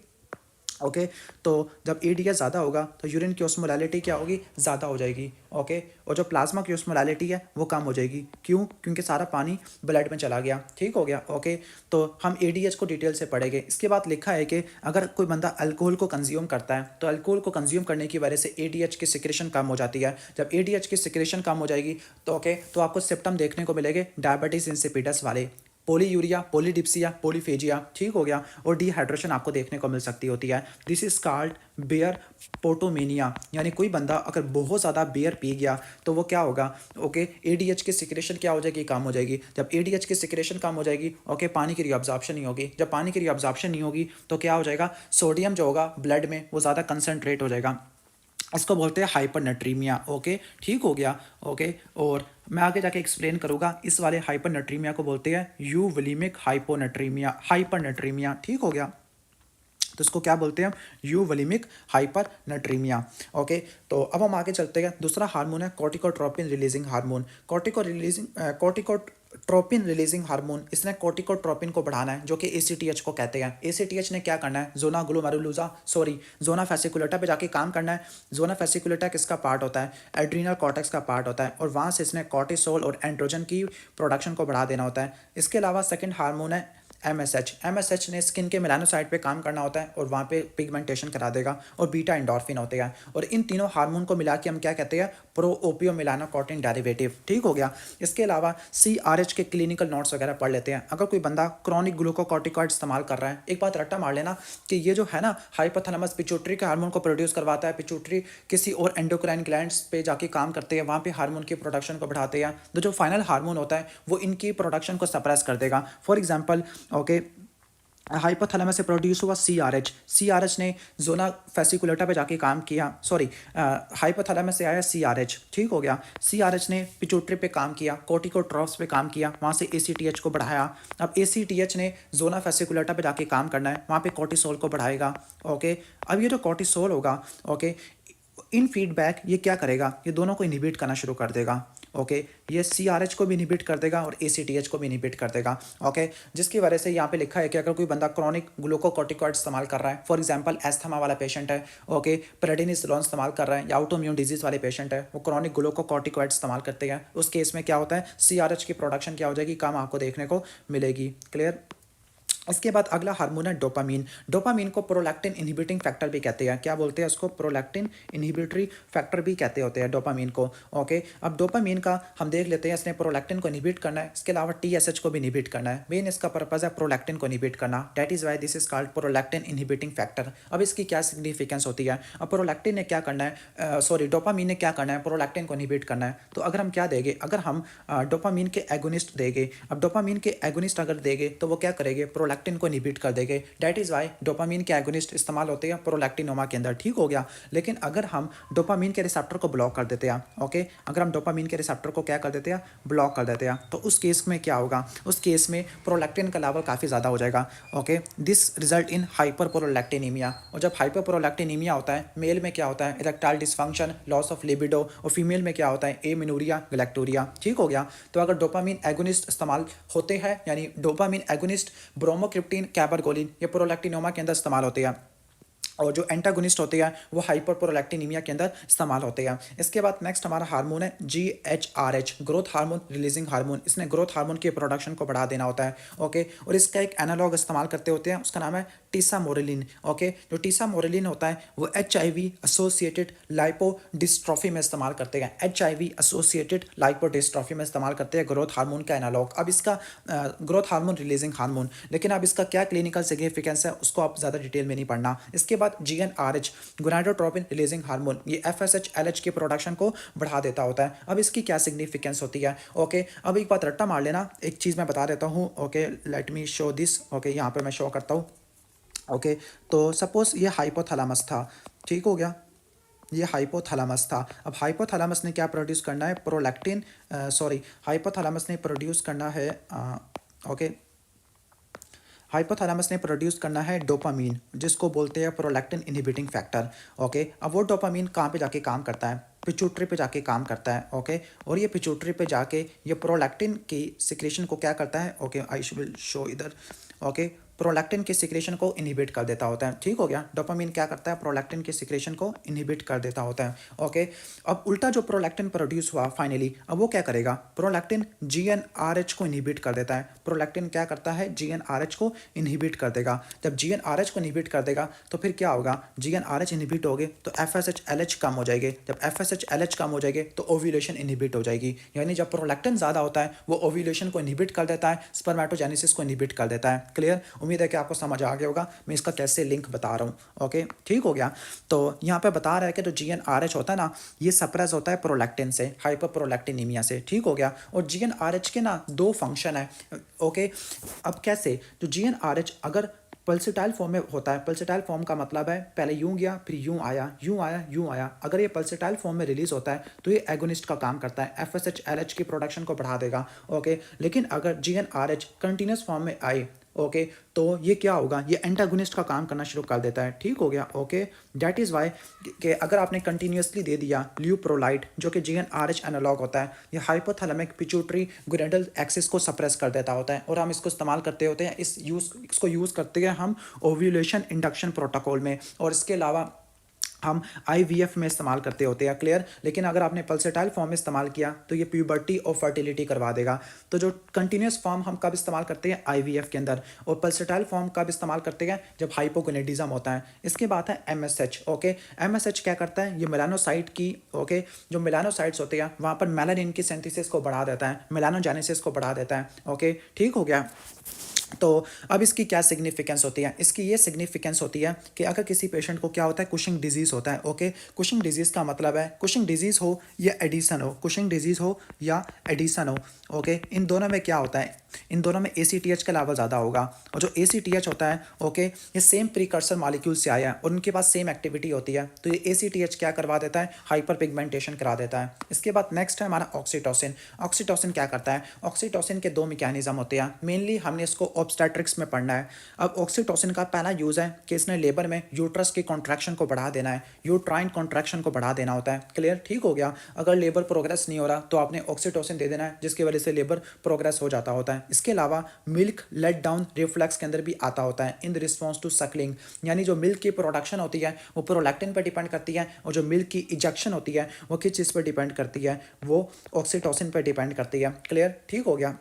ओके, तो जब ADH ज़्यादा होगा तो यूरिन की ऑस्मोलैलिटी क्या होगी? ज़्यादा हो जाएगी। ओके, और जो प्लाज्मा की ऑस्मोलैलिटी है वो कम हो जाएगी। क्यों? क्योंकि सारा पानी ब्लड में चला गया। ठीक हो गया? ओके, तो हम ADH को डिटेल से पढ़ेंगे। इसके बाद लिखा है कि अगर कोई बंदा अल्कोहल को कंज्यूम करता है तो अल्कोहल को कंज्यूम करने की वजह से ADH की सिक्रेशन कम हो जाती है। जब ADH की सिक्रेशन कम हो जाएगी तो ओके, तो आपको सिम्टम देखने को मिलेंगे डायबिटीज़ इंसिपिडस वाले। पॉलीयूरिया, पॉलीडिप्सिया, पॉलीफेजिया, ठीक हो गया। और डिहाइड्रेशन आपको देखने को मिल सकती होती है। दिस इज कॉल्ड बियर पोटोमेनिया, यानी कोई बंदा अगर बहुत ज़्यादा बियर पी गया तो वो क्या होगा, ओके, एडीएच की सिक्रेशन क्या हो जाएगी, कम हो जाएगी। जब एडीएच की सिक्रेशन कम हो जाएगी, ओके, पानी की रीअब्जॉर्प्शन नहीं होगी। जब पानी की रीअब्जॉर्प्शन नहीं होगी तो क्या हो जाएगा, सोडियम जो होगा ब्लड में वो ज़्यादा कंसनट्रेट हो जाएगा। इसको बोलते हैं हाइपरनेट्रीमिया, ओके, ठीक हो गया। ओके, और मैं आगे जाके एक्सप्लेन करूंगा। इस वाले हाइपरनेट्रीमिया को बोलते हैं यूवोलिमिक हाइपोनेट्रीमिया, हाइपरनेट्रीमिया, ठीक हो गया। तो इसको क्या बोलते हैं, यूवोलिमिक हाइपरनेट्रीमिया। ओके, तो अब हम आगे चलते हैं। दूसरा हार्मोन है corticotropin releasing hormone. Corticotropin releasing hormone, इसने कॉर्टिकोट्रोपिन को बढ़ाना है, जो कि एसीटीएच को कहते हैं। एसीटीएच ने क्या करना है, zona glomerulosa, sorry, zona fasciculata पे जाके काम करना है। जोना फेसिकुलेटा किसका पार्ट होता है, एड्रीनल कॉर्टेक्स का पार्ट होता है, और वहाँ से इसने कॉर्टिसोल और एंड्रोजन की प्रोडक्शन को बढ़ा देना होता है। इसके अलावा सेकंड हार्मोन है एमएसएच ने स्किन के मेलानोसाइट पे काम करना होता है और वहाँ पे पिगमेंटेशन करा देगा, और बीटा एंडोर्फिन होते हैं। और इन तीनों हार्मोन को मिला के हम क्या कहते हैं, प्रो ओपियो मिलानोकॉर्टिन डेरिवेटिव, ठीक हो गया। इसके अलावा सीआरएच के क्लिनिकल नोट्स वगैरह पढ़ लेते हैं। अगर कोई बंदा क्रॉनिक ग्लूकोकॉर्टिकॉइड इस्तेमाल कर रहा है, एक बात रट्टा मार लेना कि ये जो है ना हाइपोथैलेमस पिट्यूटरी के हार्मोन को प्रोड्यूस करवाता है। पिट्यूटरी किसी और एंडोक्राइन ग्लैंड्स पे जाके काम करते हैं, वहाँ पे हार्मोन की प्रोडक्शन को बढ़ाते हैं। तो जो फाइनल हार्मोन होता है वो इनकी प्रोडक्शन को सप्रेस कर देगा। फॉर एग्जाम्पल, ओके, हाइपोथैलेमस से प्रोड्यूस हुआ सीआरएच ने जोना फेसिकुलेटा पे जाके काम किया, सॉरी, हाइपोथैलेमस से आया सीआरएच, ठीक हो गया। सीआरएच ने पिट्यूटरी पे काम किया, कॉर्टिकोट्रॉप्स पे काम किया, वहाँ से एसीटीएच को बढ़ाया। अब एसीटीएच ने जोना फेसिकुलेटा पे जाके काम करना है, वहाँ पे कॉर्टिसोल को बढ़ाएगा। ओके, अब ये जो कॉर्टिसोल होगा, ओके, इन फीडबैक ये क्या करेगा, ये दोनों को इनहिबिट करना शुरू कर देगा। ओके, ये सीआरएच को भी इनहिबिट कर देगा और एसीटीएच को भी इनहिबिट कर देगा। ओके, जिसकी वजह से यहाँ पे लिखा है कि अगर कोई बंदा क्रॉनिक ग्लूकोकॉर्टिकॉइड इस्तेमाल कर रहा है, फॉर एग्जांपल एस्थमा वाला पेशेंट है, ओके, प्रेडिनिसोलोन इस्तेमाल कर रहा है, या ऑटोइम्यून डिजीज वाले पेशेंट है, वो क्रॉनिक ग्लूकोकॉर्टिकॉइड इस्तेमाल करते हैं, उस केस में क्या होता है, सीआरएच की प्रोडक्शन क्या हो जाएगी, कम आपको देखने को मिलेगी। क्लियर। इसके बाद अगला हार्मोन है डोपामीन। डोपामीन को प्रोलैक्टिन इनहिबिटिंग फैक्टर भी कहते हैं। क्या बोलते हैं उसको, प्रोलैक्टिन इनहिबिटरी फैक्टर भी कहते होते हैं डोपामीन को। ओके, अब डोपामीन का हम देख लेते हैं, इसने प्रोलैक्टिन को इनहिबिट करना है, इसके अलावा टीएसएच को भी इनहिबिट करना है। मेन इसका पर्पज है प्रोलैक्टिन को इनहिबिट करना, that is why this is called prolactin inhibiting factor. अब इसकी क्या सिग्निफिकेंस होती है, अब प्रोलैक्टिन ने क्या करना है, सॉरी, डोपामीन ने क्या करना है, प्रोलैक्टिन को इनहिबिट करना है। तो अगर हम क्या देंगे, अगर हम डोपामीन के एगोनिस्ट देंगे, अब डोपामीन के एगोनिस्ट अगर देंगे तो वो क्या करेंगे, प्रोलैक्टिन को इनहिबिट कर देंगे। दैट इज वाई डोपामीन के एगोनिस्ट इस्तेमाल होते हैं प्रोलैक्टिनोमा के अंदर, ठीक हो गया। लेकिन अगर हम डोपामीन के रिसेप्टर को ब्लॉक कर देते हैं, ओके, अगर हम डोपामीन के रिसेप्टर को क्या कर देते हैं, ब्लॉक कर देते हैं, तो उस केस में क्या होगा, उस केस में प्रोलैक्टिन का लेवल काफ़ी ज़्यादा हो जाएगा। Okay, this result in hyper prolactinemia. और जब हाइपर प्रोलैक्टिनीमिया होता है, मेल में क्या होता है, erectile dysfunction, loss of libido, और फीमेल में क्या होता है, एमिनूरिया, गलैक्टोरिया, ठीक हो गया। तो अगर डोपामीन एगोनिस्ट इस्तेमाल होते हैं, यानी डोपामीन एगोनिस्ट ब्रोमोक्रिप्टिन, कैबरगोलिन, ये प्रोलैक्टिनोमा के अंदर इस्तेमाल होते हैं, और जो एंटागोनिस्ट होते हैं वो हाइपर प्रोलैक्टिनीमिया के अंदर इस्तेमाल होते हैं। इसके बाद नेक्स्ट हमारा हार्मोन है जीएचआरएच, ग्रोथ हार्मोन रिलीजिंग हार्मोन। इसने ग्रोथ हार्मोन के प्रोडक्शन को बढ़ा देना होता है। ओके, और इसका एक एनालॉग इस्तेमाल करते होते हैं, उसका नाम है टीसामोरेलिन। ओके, जो टीसामोरेलिन होता है वो एचआईवी एसोसिएटेड लाइपोडिस्ट्रॉफी में इस्तेमाल करते हैं, एचआईवी एसोसिएटेड लाइपोडिस्ट्रॉफी में इस्तेमाल करते हैं ग्रोथ हार्मोन का एनालॉग। अब इसका ग्रोथ हार्मोन रिलीजिंग हार्मोन, लेकिन अब इसका क्या क्लिनिकल सिग्निफिकेंस है उसको आप ज़्यादा डिटेल में नहीं पढ़ना। इसके बाद जीएनआरएच, गोनाडोट्रोपिन रिलीजिंग हार्मोन, ये एफएसएच एलएच की प्रोडक्शन को बढ़ा देता होता है। अब इसकी क्या सिग्निफिकेंस होती है, ओके, अब एक बात रट्टा मार लेना, एक चीज़ मैं बता देता हूँ। Okay, let me show this, okay, यहाँ पे मैं शो करता हूँ। ओके, तो सपोज ये हाइपोथैलेमस था, ठीक हो गया, ये हाइपोथैलेमस था। अब हाइपोथैलेमस ने क्या प्रोड्यूस करना है, प्रोलैक्टिन, सॉरी, हाइपोथैलेमस ने प्रोड्यूस करना है, ओके, हाइपोथैलेमस ने प्रोड्यूस करना है डोपामीन, जिसको बोलते हैं प्रोलैक्टिन इनहिबिटिंग फैक्टर। ओके, अब वो डोपामीन कहाँ पे जाके काम करता है, पिट्यूटरी पे जाके काम करता है। ओके, और ये पिट्यूटरी पे जाके ये प्रोलैक्टिन की सिक्रेशन को क्या करता है, ओके, आई विल शो इधर। ओके, प्रोलैक्टिन के सिक्रेशन को इनहिबिट कर देता होता है। ठीक हो गया, डोपामिन क्या करता है, प्रोलैक्टिन के सिक्रेशन को इनहिबिट कर देता होता है। ओके, अब उल्टा जो प्रोलैक्टिन प्रोड्यूस हुआ फाइनली, अब वो क्या करेगा, प्रोलैक्टिन जीएनआरएच को इनहिबिट कर देता है। प्रोलैक्टिन क्या करता है, जीएनआरएच को इनहिबिट कर देगा। जब जीएनआरएच को इनहिबिट कर देगा तो फिर क्या होगा, जीएनआरएच इनहिबिट हो गए तो एफएसएच-एलएच कम हो जाएगी। जब एफएसएच-एलएच कम हो जाएगी तो ओव्यूलेशन इनहिबिट हो जाएगी। यानी जब प्रोलैक्टिन ज़्यादा होता है वो ओव्यूलेशन को इनहिबिट कर देता है, स्पर्मेटोजेनेसिस को इनहिबिट कर देता है। क्लियर, उम्मीद है कि आपको समझ आ गया होगा मैं इसका कैसे लिंक बता रहा हूँ। ओके, ठीक हो गया। तो यहाँ पे बता रहा है कि जो जीएनआरएच होता है ना, ये सप्रेस होता है प्रोलैक्टिन से, हाइपरप्रोलैक्टिनीमिया से। ठीक हो गया, और जीएनआरएच के ना दो फंक्शन है। ओके, अब कैसे, जो जीएनआरएच अगर पल्सेटाइल फॉर्म में होता है, पल्सेटाइल फॉर्म का मतलब है पहले यूं गया फिर यूं आया, यूं आया, यूं आया। अगर ये पल्सेटाइल फॉर्म में रिलीज होता है तो ये एगोनिस्ट का काम करता है, एफएसएच-एलएच की प्रोडक्शन को बढ़ा देगा। ओके, लेकिन अगर जीएनआरएच कंटिन्यूस फॉर्म में आए, ओके, तो ये क्या होगा, ये एंटागोनिस्ट का काम करना शुरू कर देता है। ठीक हो गया। ओके, दैट इज़ वाई कि अगर आपने कंटिन्यूसली दे दिया ल्यूप्रोलाइड जो कि जीएनआरएच एनालॉग होता है, ये हाइपोथैलेमिक पिट्यूटरी ग्लैंडल एक्सिस को सप्रेस कर देता होता है, और हम इसको इस्तेमाल करते होते हैं, इसको यूज़ करते हैं हम ओव्यूलेशन इंडक्शन प्रोटोकॉल में, और इसके अलावा हम आईवीएफ में इस्तेमाल करते होते हैं। क्लियर, लेकिन अगर आपने पल्सेटाइल फॉर्म में इस्तेमाल किया तो ये प्यूबर्टी और फर्टिलिटी करवा देगा। तो जो कंटिन्यूस फॉर्म हम कब इस्तेमाल करते हैं, आईवीएफ के अंदर, और पल्सेटाइल फॉर्म कब इस्तेमाल करते हैं, जब हाइपोगोनेडिज्म होता है। इसके बाद है एमएसएच। ओके, एमएसएच क्या करता है, ये मेलानोसाइट की, ओके, जो मेलानोसाइट्स होते हैं वहाँ पर मेलानिन की सिंथेसिस को बढ़ा देता है, मेलानोजेनेसिस को बढ़ा देता है। ओके, ठीक हो गया। तो अब इसकी क्या सिग्निफिकेंस होती है, इसकी ये सिग्निफिकेंस होती है कि अगर किसी पेशेंट को क्या होता है, कुशिंग डिजीज़ होता है। ओके, कुशिंग डिजीज़ का मतलब है कुशिंग डिजीज़ हो या एडिसन हो, कुशिंग डिजीज़ हो या एडिसन हो। ओके, इन दोनों में क्या होता है, इन दोनों में एसीटीएच का लेवल ज़्यादा होगा, और जो एसीटीएच होता है, ओके, ये सेम प्रीकर्सर मॉलिक्यूल से आया है और उनके पास सेम एक्टिविटी होती है, तो ये एसीटीएच क्या करवा देता है, हाइपर पिगमेंटेशन करा देता है। इसके बाद नेक्स्ट है हमारा ऑक्सीटोसिन। ऑक्सीटोसिन क्या करता है, ऑक्सीटोसिन के दो मैकेनिज्म होते हैं, मेनली हमने इसको ऑब्स्टेट्रिक्स में पढ़ना है। अब ऑक्सीटोसिन का पहला यूज़ है कि इसने लेबर में यूट्रस की कॉन्ट्रैक्शन को बढ़ा देना है, यूट्राइन कॉन्ट्रैक्शन को बढ़ा देना होता है। क्लियर, ठीक हो गया। अगर लेबर प्रोग्रेस नहीं हो रहा तो आपने ऑक्सीटोसिन दे देना है, जिसकी वजह से लेबर प्रोग्रेस हो जाता होता है। इसके अलावा मिल्क लेट डाउन रिफ्लेक्स के अंदर भी आता होता है, इन रिस्पॉन्स टू सकलिंग, यानी जो मिल्क की प्रोडक्शन होती है वो प्रोलैक्टिन पर डिपेंड करती है, और जो मिल्क की इजेक्शन होती है वो किस चीज़ पर डिपेंड करती है, वो ऑक्सीटोसिन पर डिपेंड करती है। क्लियर, ठीक हो गया।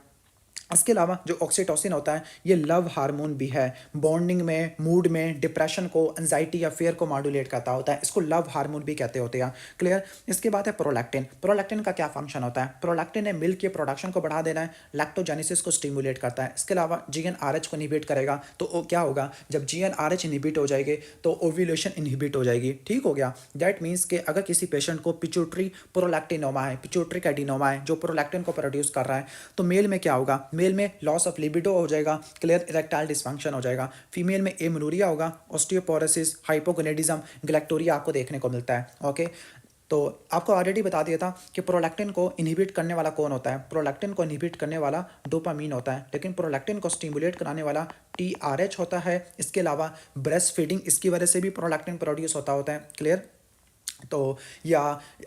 इसके अलावा जो ऑक्सीटोसिन होता है ये लव हार्मोन भी है, बॉन्डिंग में, मूड में, डिप्रेशन को, एंजाइटी या फेयर को मॉड्यूलेट करता होता है, इसको लव हार्मोन भी कहते होते हैं। क्लियर, इसके बाद है प्रोलैक्टिन। प्रोलैक्टिन का क्या फंक्शन होता है, प्रोलैक्टिन ने मिल्क के प्रोडक्शन को बढ़ा देना है, लैक्टोजेनेसिस को स्टिमुलेट करता है। इसके अलावा जीएनआरएच को इनहिबिट करेगा, तो क्या होगा, जब जीएनआरएच इनहिबिट हो जाएगी तो ओव्यूलेशन इनहिबिट हो जाएगी। ठीक हो गया, दैट मीन्स कि अगर किसी पेशेंट को पिट्यूटरी प्रोलैक्टिनोमा है, पिट्यूटरी एडिनोमा है जो प्रोलैक्टिन को प्रोड्यूस कर रहा है, तो मेल में क्या होगा, मेल में लॉस ऑफ लिबिडो हो जाएगा। क्लियर, इरेक्टाइल डिसफंक्शन हो जाएगा। फीमेल में एमनूरिया होगा, ऑस्टियोपोरोसिस, हाइपोगोनेडिज्म, ग्लैक्टोरिया आपको देखने को मिलता है। ओके, तो आपको ऑलरेडी बता दिया था कि प्रोलैक्टिन को इनहिबिट करने वाला कौन होता है, प्रोलैक्टिन को इनहिबिट करने वाला डोपामीन होता है, लेकिन प्रोलैक्टिन को स्टिमुलेट कराने वाला टीआरएच होता है। इसके अलावा ब्रेस्ट फीडिंग, इसकी वजह से भी प्रोलैक्टिन प्रोड्यूस होता है। क्लियर, तो या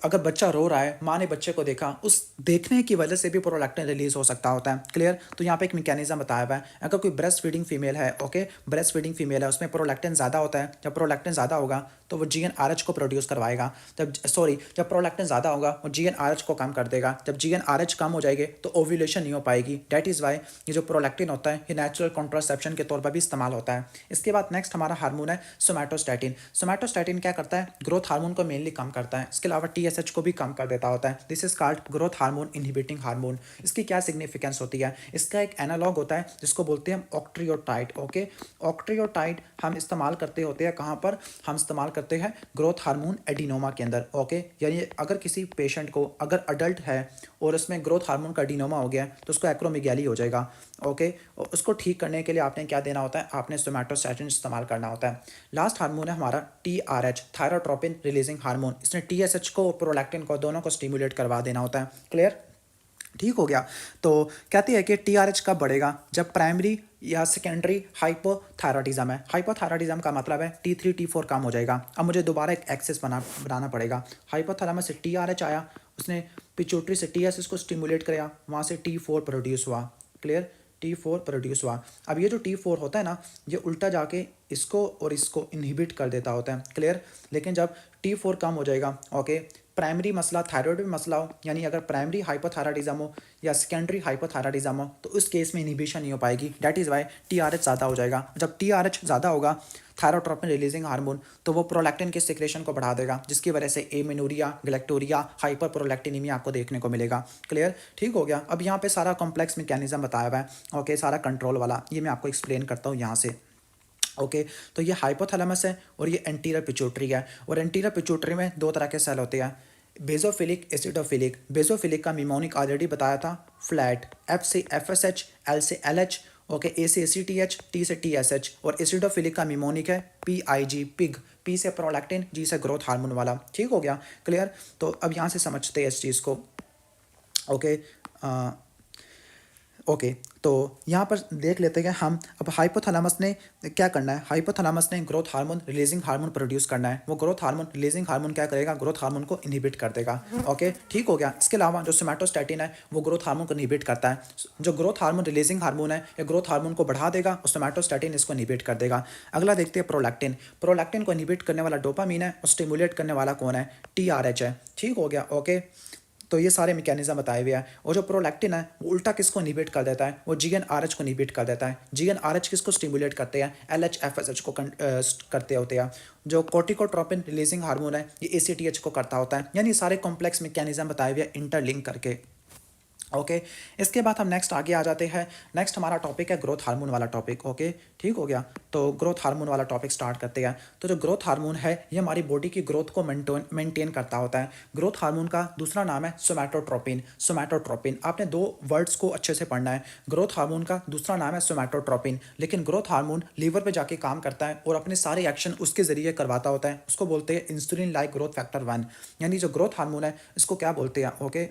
अगर बच्चा रो रहा है, माँ ने बच्चे को देखा, उस देखने की वजह से भी प्रोलैक्टिन रिलीज हो सकता होता है। क्लियर, तो यहाँ पे एक मैकेनिज्म बताया हुआ है। अगर कोई ब्रेस्ट फीडिंग फीमेल है, ओके, ब्रेस्ट फीडिंग फीमेल है, उसमें प्रोलैक्टिन ज़्यादा होता है, जब प्रोलैक्टिन ज़्यादा होगा तो वो जीएनआरएच को प्रोड्यूस करवाएगा, जब प्रोलैक्टिन ज़्यादा होगा वो जीएनआरएच को कम कर देगा, जब जीएनआरएच कम हो जाएगी तो ओव्यूलेशन नहीं हो पाएगी। दैट इज़ वाई ये जो प्रोलैक्टिन होता है ये नेचुरल कॉन्ट्रासेप्शन के तौर पर भी इस्तेमाल होता है। इसके बाद नेक्स्ट हमारा हार्मोन है सोमैटोस्टैटिन। सोमैटोस्टैटिन क्या करता है, ग्रोथ हार्मोन को मेनली कम करता है, इसके अलावा टीएसएच को भी कम कर देता होता है। This is called growth hormone inhibiting hormone. इसकी क्या सिग्निफिकेंस होती है, इसका एक एनालॉग होता है जिसको बोलते हैं ऑक्ट्रियोटाइड। ओके, ऑक्ट्रियोटाइड हम इस्तेमाल करते होते हैं कहाँ पर, हम इस्तेमाल करते हैं ग्रोथ हार्मोन एडिनोमा के अंदर। ओके, यानी अगर किसी पेशेंट को, अगर अडल्ट है और उसमें ग्रोथ हार्मोन का एडिनोमा हो गया तो उसको एक्रोमेगाली हो जाएगा। ओके, और उसको ठीक करने के लिए आपने क्या देना होता है, आपने सोमैटोस्टैटिन इस्तेमाल करना होता है। लास्ट हार्मोन है हमारा टीआरएच, थायरोट्रोपिन रिलीजिंग हार्मोन। इसने टीएसएच को, प्रोलैक्टिन को, दोनों को स्टिमुलेट करवा देना होता है। क्लियर, ठीक हो गया। तो कहती है कि टीआरएच कब बढ़ेगा, जब प्राइमरी या सेकेंडरी हाइपोथायराइडिज्म है। हाइपोथायराइडिज्म का मतलब है T3 T4 कम हो जाएगा। अब मुझे दोबारा एक एक्सेस बनाना पड़ेगा। हाइपोथैलेमस से टीआरएच आया, उसने पिट्यूटरी से टीएसएच को स्टिमुलेट किया, वहाँ से T4 प्रोड्यूस हुआ। क्लियर, T4 प्रोड्यूस हुआ। अब ये जो T4 होता है ना, ये उल्टा जाके इसको और इसको इनहिबिट कर देता होता है, क्लियर। लेकिन जब T4 कम हो जाएगा, ओके, प्राइमरी मसला थायराइड में मसला हो, यानी अगर प्राइमरी हाइपोथायराइडिज्म हो या सेकेंडरी हाइपोथायराइडिज्म हो, तो उस केस में इनहिबिशन नहीं हो पाएगी। दैट इज़ वाई TRH ज़्यादा हो जाएगा। जब TRH ज़्यादा होगा, थायरोट्रोपिन रिलीजिंग हार्मोन, तो वो प्रोलैक्टिन के सिक्रेशन को बढ़ा देगा, जिसकी वजह से एमेनोरिया, गैलेक्टोरिया, हाइपर प्रोलैक्टिनीमिया आपको देखने को मिलेगा, क्लियर, ठीक हो गया। अब यहाँ पे सारा कॉम्प्लेक्स मैकेनिज्म बताया हुआ है, ओके, सारा कंट्रोल वाला, ये मैं आपको एक्सप्लेन करता हूँ यहाँ से, ओके। तो ये हाइपोथैलेमस है और ये एंटीरियर पिट्यूटरी है, और एंटीरियर पिट्यूटरी में दो तरह के सेल होते हैं, बेजोफिलिक, एसिडोफिलिक। बेजोफिलिक का निमोनिक ऑलरेडी बताया था, फ्लैट, F से FSH, L से LH, ओके, A से ACTH, T से TSH, और एसिडोफिलिक का निमोनिक है PIG, पिग, P से प्रोलैक्टिन, G से ग्रोथ हार्मोन वाला, ठीक हो गया, क्लियर। तो अब यहाँ से समझते हैं इस चीज़ को, ओके। ओके, तो यहाँ पर देख लेते हैं हम। अब हाइपोथैलेमस ने क्या करना है, हाइपोथैलेमस ने growth hormone releasing hormone produce करना है। वो ग्रोथ हार्मोन रिलीजिंग हार्मोन क्या करेगा, ग्रोथ हार्मोन को इनहिबिट कर देगा, ओके, ठीक हो गया। इसके अलावा जो सोमैटोस्टैटिन है वो ग्रोथ हार्मोन को इनहिबिट करता है। जो ग्रोथ हार्मोन रिलीजिंग हार्मोन है, ये ग्रोथ हार्मोन को बढ़ा देगा और सोमैटोस्टैटिन इसको इनहिबिट कर देगा। अगला देखते हैं प्रोलैक्टिन। प्रोलैक्टिन को इनहिबिट करने वाला डोपामीन है और स्टिमुलेट करने वाला कौन है, TRH है, ठीक हो गया, ओके। तो ये सारे मैकेनिज्म बताए हुए हैं। और जो प्रोलैक्टिन है वो उल्टा किसको इनहिबिट कर देता है, वो GnRH को इनहिबिट कर देता है। GnRH किसको स्टिमुलेट करते हैं, LH FSH को करते होते हैं। जो कोर्टिकोट्रोपिन रिलीजिंग हार्मोन है ये ACTH को करता होता है। यानी सारे कॉम्प्लेक्स मैकेनिज्म बताए हुए हैं इंटरलिंक करके, ओके। इसके बाद हम नेक्स्ट आगे आ जाते हैं। नेक्स्ट हमारा टॉपिक है ग्रोथ हार्मोन वाला टॉपिक, ओके, ठीक हो गया। तो ग्रोथ हार्मोन वाला टॉपिक स्टार्ट करते हैं। तो जो ग्रोथ हार्मोन है ये हमारी बॉडी की ग्रोथ को मेंटेन करता होता है। ग्रोथ हार्मोन का दूसरा नाम है सोमैटोट्रोपिन। सोमैटोट्रोपिन, आपने दो वर्ड्स को अच्छे से पढ़ना है। ग्रोथ हार्मोन का दूसरा नाम है सोमैटोट्रोपिन, लेकिन ग्रोथ हार्मोन लीवर पे जाके काम करता है और अपने सारे एक्शन उसके जरिए करवाता होता है। उसको बोलते हैं इंसुलिन लाइक ग्रोथ फैक्टर 1। यानी जो ग्रोथ हार्मोन है इसको क्या बोलते हैं, ओके,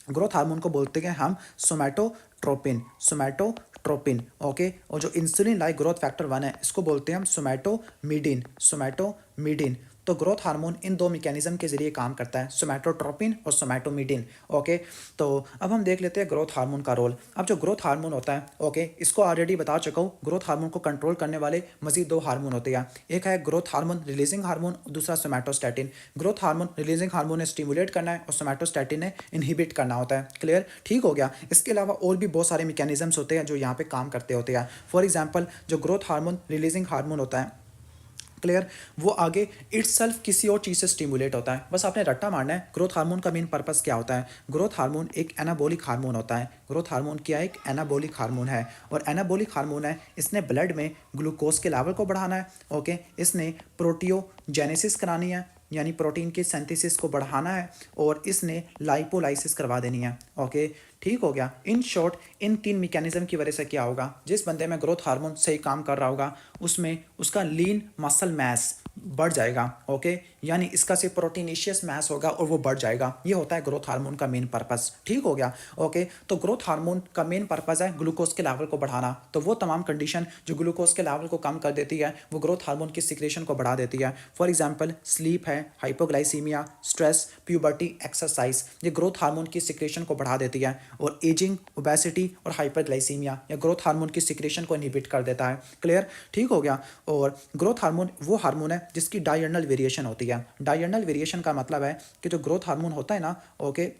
ग्रोथ हार्मोन को बोलते हैं हम सोमैटोट्रोपिन, सोमैटोट्रोपिन, ओके। और जो इंसुलिन लाइक ग्रोथ फैक्टर 1 है इसको बोलते हैं हम सोमैटोमिडिन, सोमैटोमिडिन। तो ग्रोथ हार्मोन इन दो मैकेनिज्म के जरिए काम करता है, सोमैटोट्रोपिन और सोमैटोमिडिन, ओके। तो अब हम देख लेते हैं ग्रोथ हार्मोन का रोल। अब जो ग्रोथ हार्मोन होता है, ओके, इसको ऑलरेडी बता चुका हूँ। ग्रोथ हार्मोन को कंट्रोल करने वाले मजीद दो हार्मोन होते हैं, एक है ग्रोथ हार्मोन रिलीजिंग हार्मोन, दूसरा somatostatin. Growth hormone releasing hormone ने स्टिमुलेट करना है और सोमैटोस्टैटिन ने इनहिबिट करना होता है, क्लियर, ठीक हो गया। इसके अलावा और भी बहुत सारे मैकेनिज्म्स होते हैं जो यहाँ पे काम करते होते हैं। फॉर एग्जाम्पल जो ग्रोथ हार्मोन रिलीजिंग हार्मोन होता है, क्लियर, वो आगे इट्सल्फ किसी और चीज़ से स्टिमुलेट होता है। बस आपने रट्टा मारना है ग्रोथ हार्मोन का मेन पर्पस क्या होता है। ग्रोथ हार्मोन एक एनाबॉलिक हार्मोन होता है। ग्रोथ हार्मोन क्या है, एक एनाबॉलिक हार्मोन है। और एनाबॉलिक हार्मोन है, इसने ब्लड में ग्लूकोज के लेवल को बढ़ाना है, ओके, इसने प्रोटियोजेनेसिस करानी है, यानी प्रोटीन की सिंथेसिस को बढ़ाना है, और इसने लाइपोलाइसिस करवा देनी है, ओके, ठीक हो गया। इन शॉर्ट इन तीन मैकेनिज्म की वजह से क्या होगा, जिस बंदे में ग्रोथ हार्मोन सही काम कर रहा होगा उसमें उसका लीन मसल मास बढ़ जाएगा, ओके, यानी इसका सिर्फ प्रोटीनेशियस मास होगा और वो बढ़ जाएगा। ये होता है ग्रोथ हार्मोन का मेन पर्पस, ठीक हो गया, ओके। तो ग्रोथ हार्मोन का मेन पर्पस है ग्लूकोज के लेवल को बढ़ाना। तो वो तमाम कंडीशन जो ग्लूकोज के लेवल को कम कर देती है वो ग्रोथ हार्मोन की सिक्रेशन को बढ़ा देती है। फॉर एग्जाम्पल स्लीप है, हाइपोग्लाइसीमिया, स्ट्रेस, प्यूबर्टी, एक्सरसाइज, ये ग्रोथ हार्मोन की सिक्रेशन को बढ़ा देती है। और एजिंग, ओबेसिटी और हाइपरग्लाइसीमिया या ग्रोथ हार्मोन की सिक्रेशन को इनहिबिट कर देता है, क्लियर, ठीक हो गया। और ग्रोथ हार्मोन वो हार्मोन है जिसकी डायर्नल वेरिएशन होती है। डायर्नल वेरिएशन का मतलब है कि जो ग्रोथ हार्मोन होता है ना, ओके,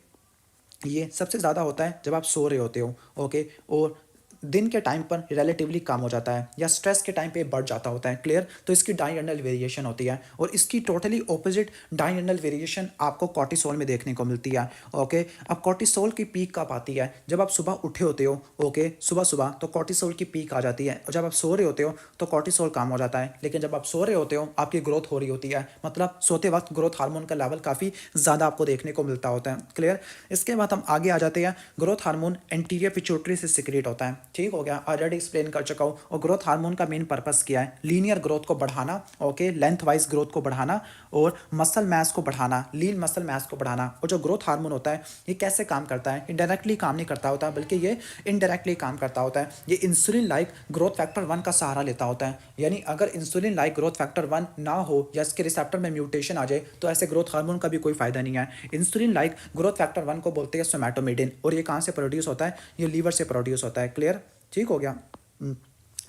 ये सबसे ज़्यादा होता है जब आप सो रहे होते हो, ओके, और दिन के टाइम पर रिलेटिवली कम हो जाता है या स्ट्रेस के टाइम पे बढ़ जाता होता है, क्लियर। तो इसकी डायर्नल वेरिएशन होती है। और इसकी टोटली ऑपोजिट डायर्नल वेरिएशन आपको कॉर्टिसोल में देखने को मिलती है, ओके। अब कॉर्टिसोल की पीक कब आती है, जब आप सुबह उठे होते हो, ओके, सुबह सुबह, तो कॉर्टिसोल की पीक आ जाती है। और जब आप सो रहे होते हो तो कॉर्टिसोल कम हो जाता है। लेकिन जब आप सो रहे होते हो आपकी ग्रोथ हो रही होती है, मतलब सोते वक्त ग्रोथ हार्मोन का लेवल काफ़ी ज़्यादा आपको देखने को मिलता होता है, क्लियर। इसके बाद हम आगे आ जाते हैं। ग्रोथ हार्मोन एंटीरियर पिट्यूटरी से सिक्रेट होता है। ठीक हो गया, ऑलरेडी एक्सप्लेन कर चुका हूँ। और ग्रोथ हार्मोन का मेन पर्पस क्या है? लीनियर ग्रोथ को बढ़ाना, ओके, लेंथ वाइज ग्रोथ को बढ़ाना और मसल मास को बढ़ाना, लीन मसल मास को बढ़ाना। और जो ग्रोथ हार्मोन होता है ये कैसे काम करता है? डायरेक्टली काम नहीं करता होता, बल्कि ये इनडायरेक्टली काम करता होता है। ये इंसुलिन लाइक ग्रोथ फैक्टर 1 का सहारा लेता होता है। यानी अगर इंसुलिन लाइक ग्रोथ फैक्टर 1 ना हो या इसके रिसेप्टर में म्यूटेशन आ जाए तो ऐसे ग्रोथ हार्मोन का भी कोई फायदा नहीं है। इंसुलिन लाइक ग्रोथ फैक्टर 1 को बोलते हैं सोमैटोमेडिन, और ये कहाँ से प्रोड्यूस होता है? ये लीवर से प्रोड्यूस होता है। क्लियर? ठीक हो गया।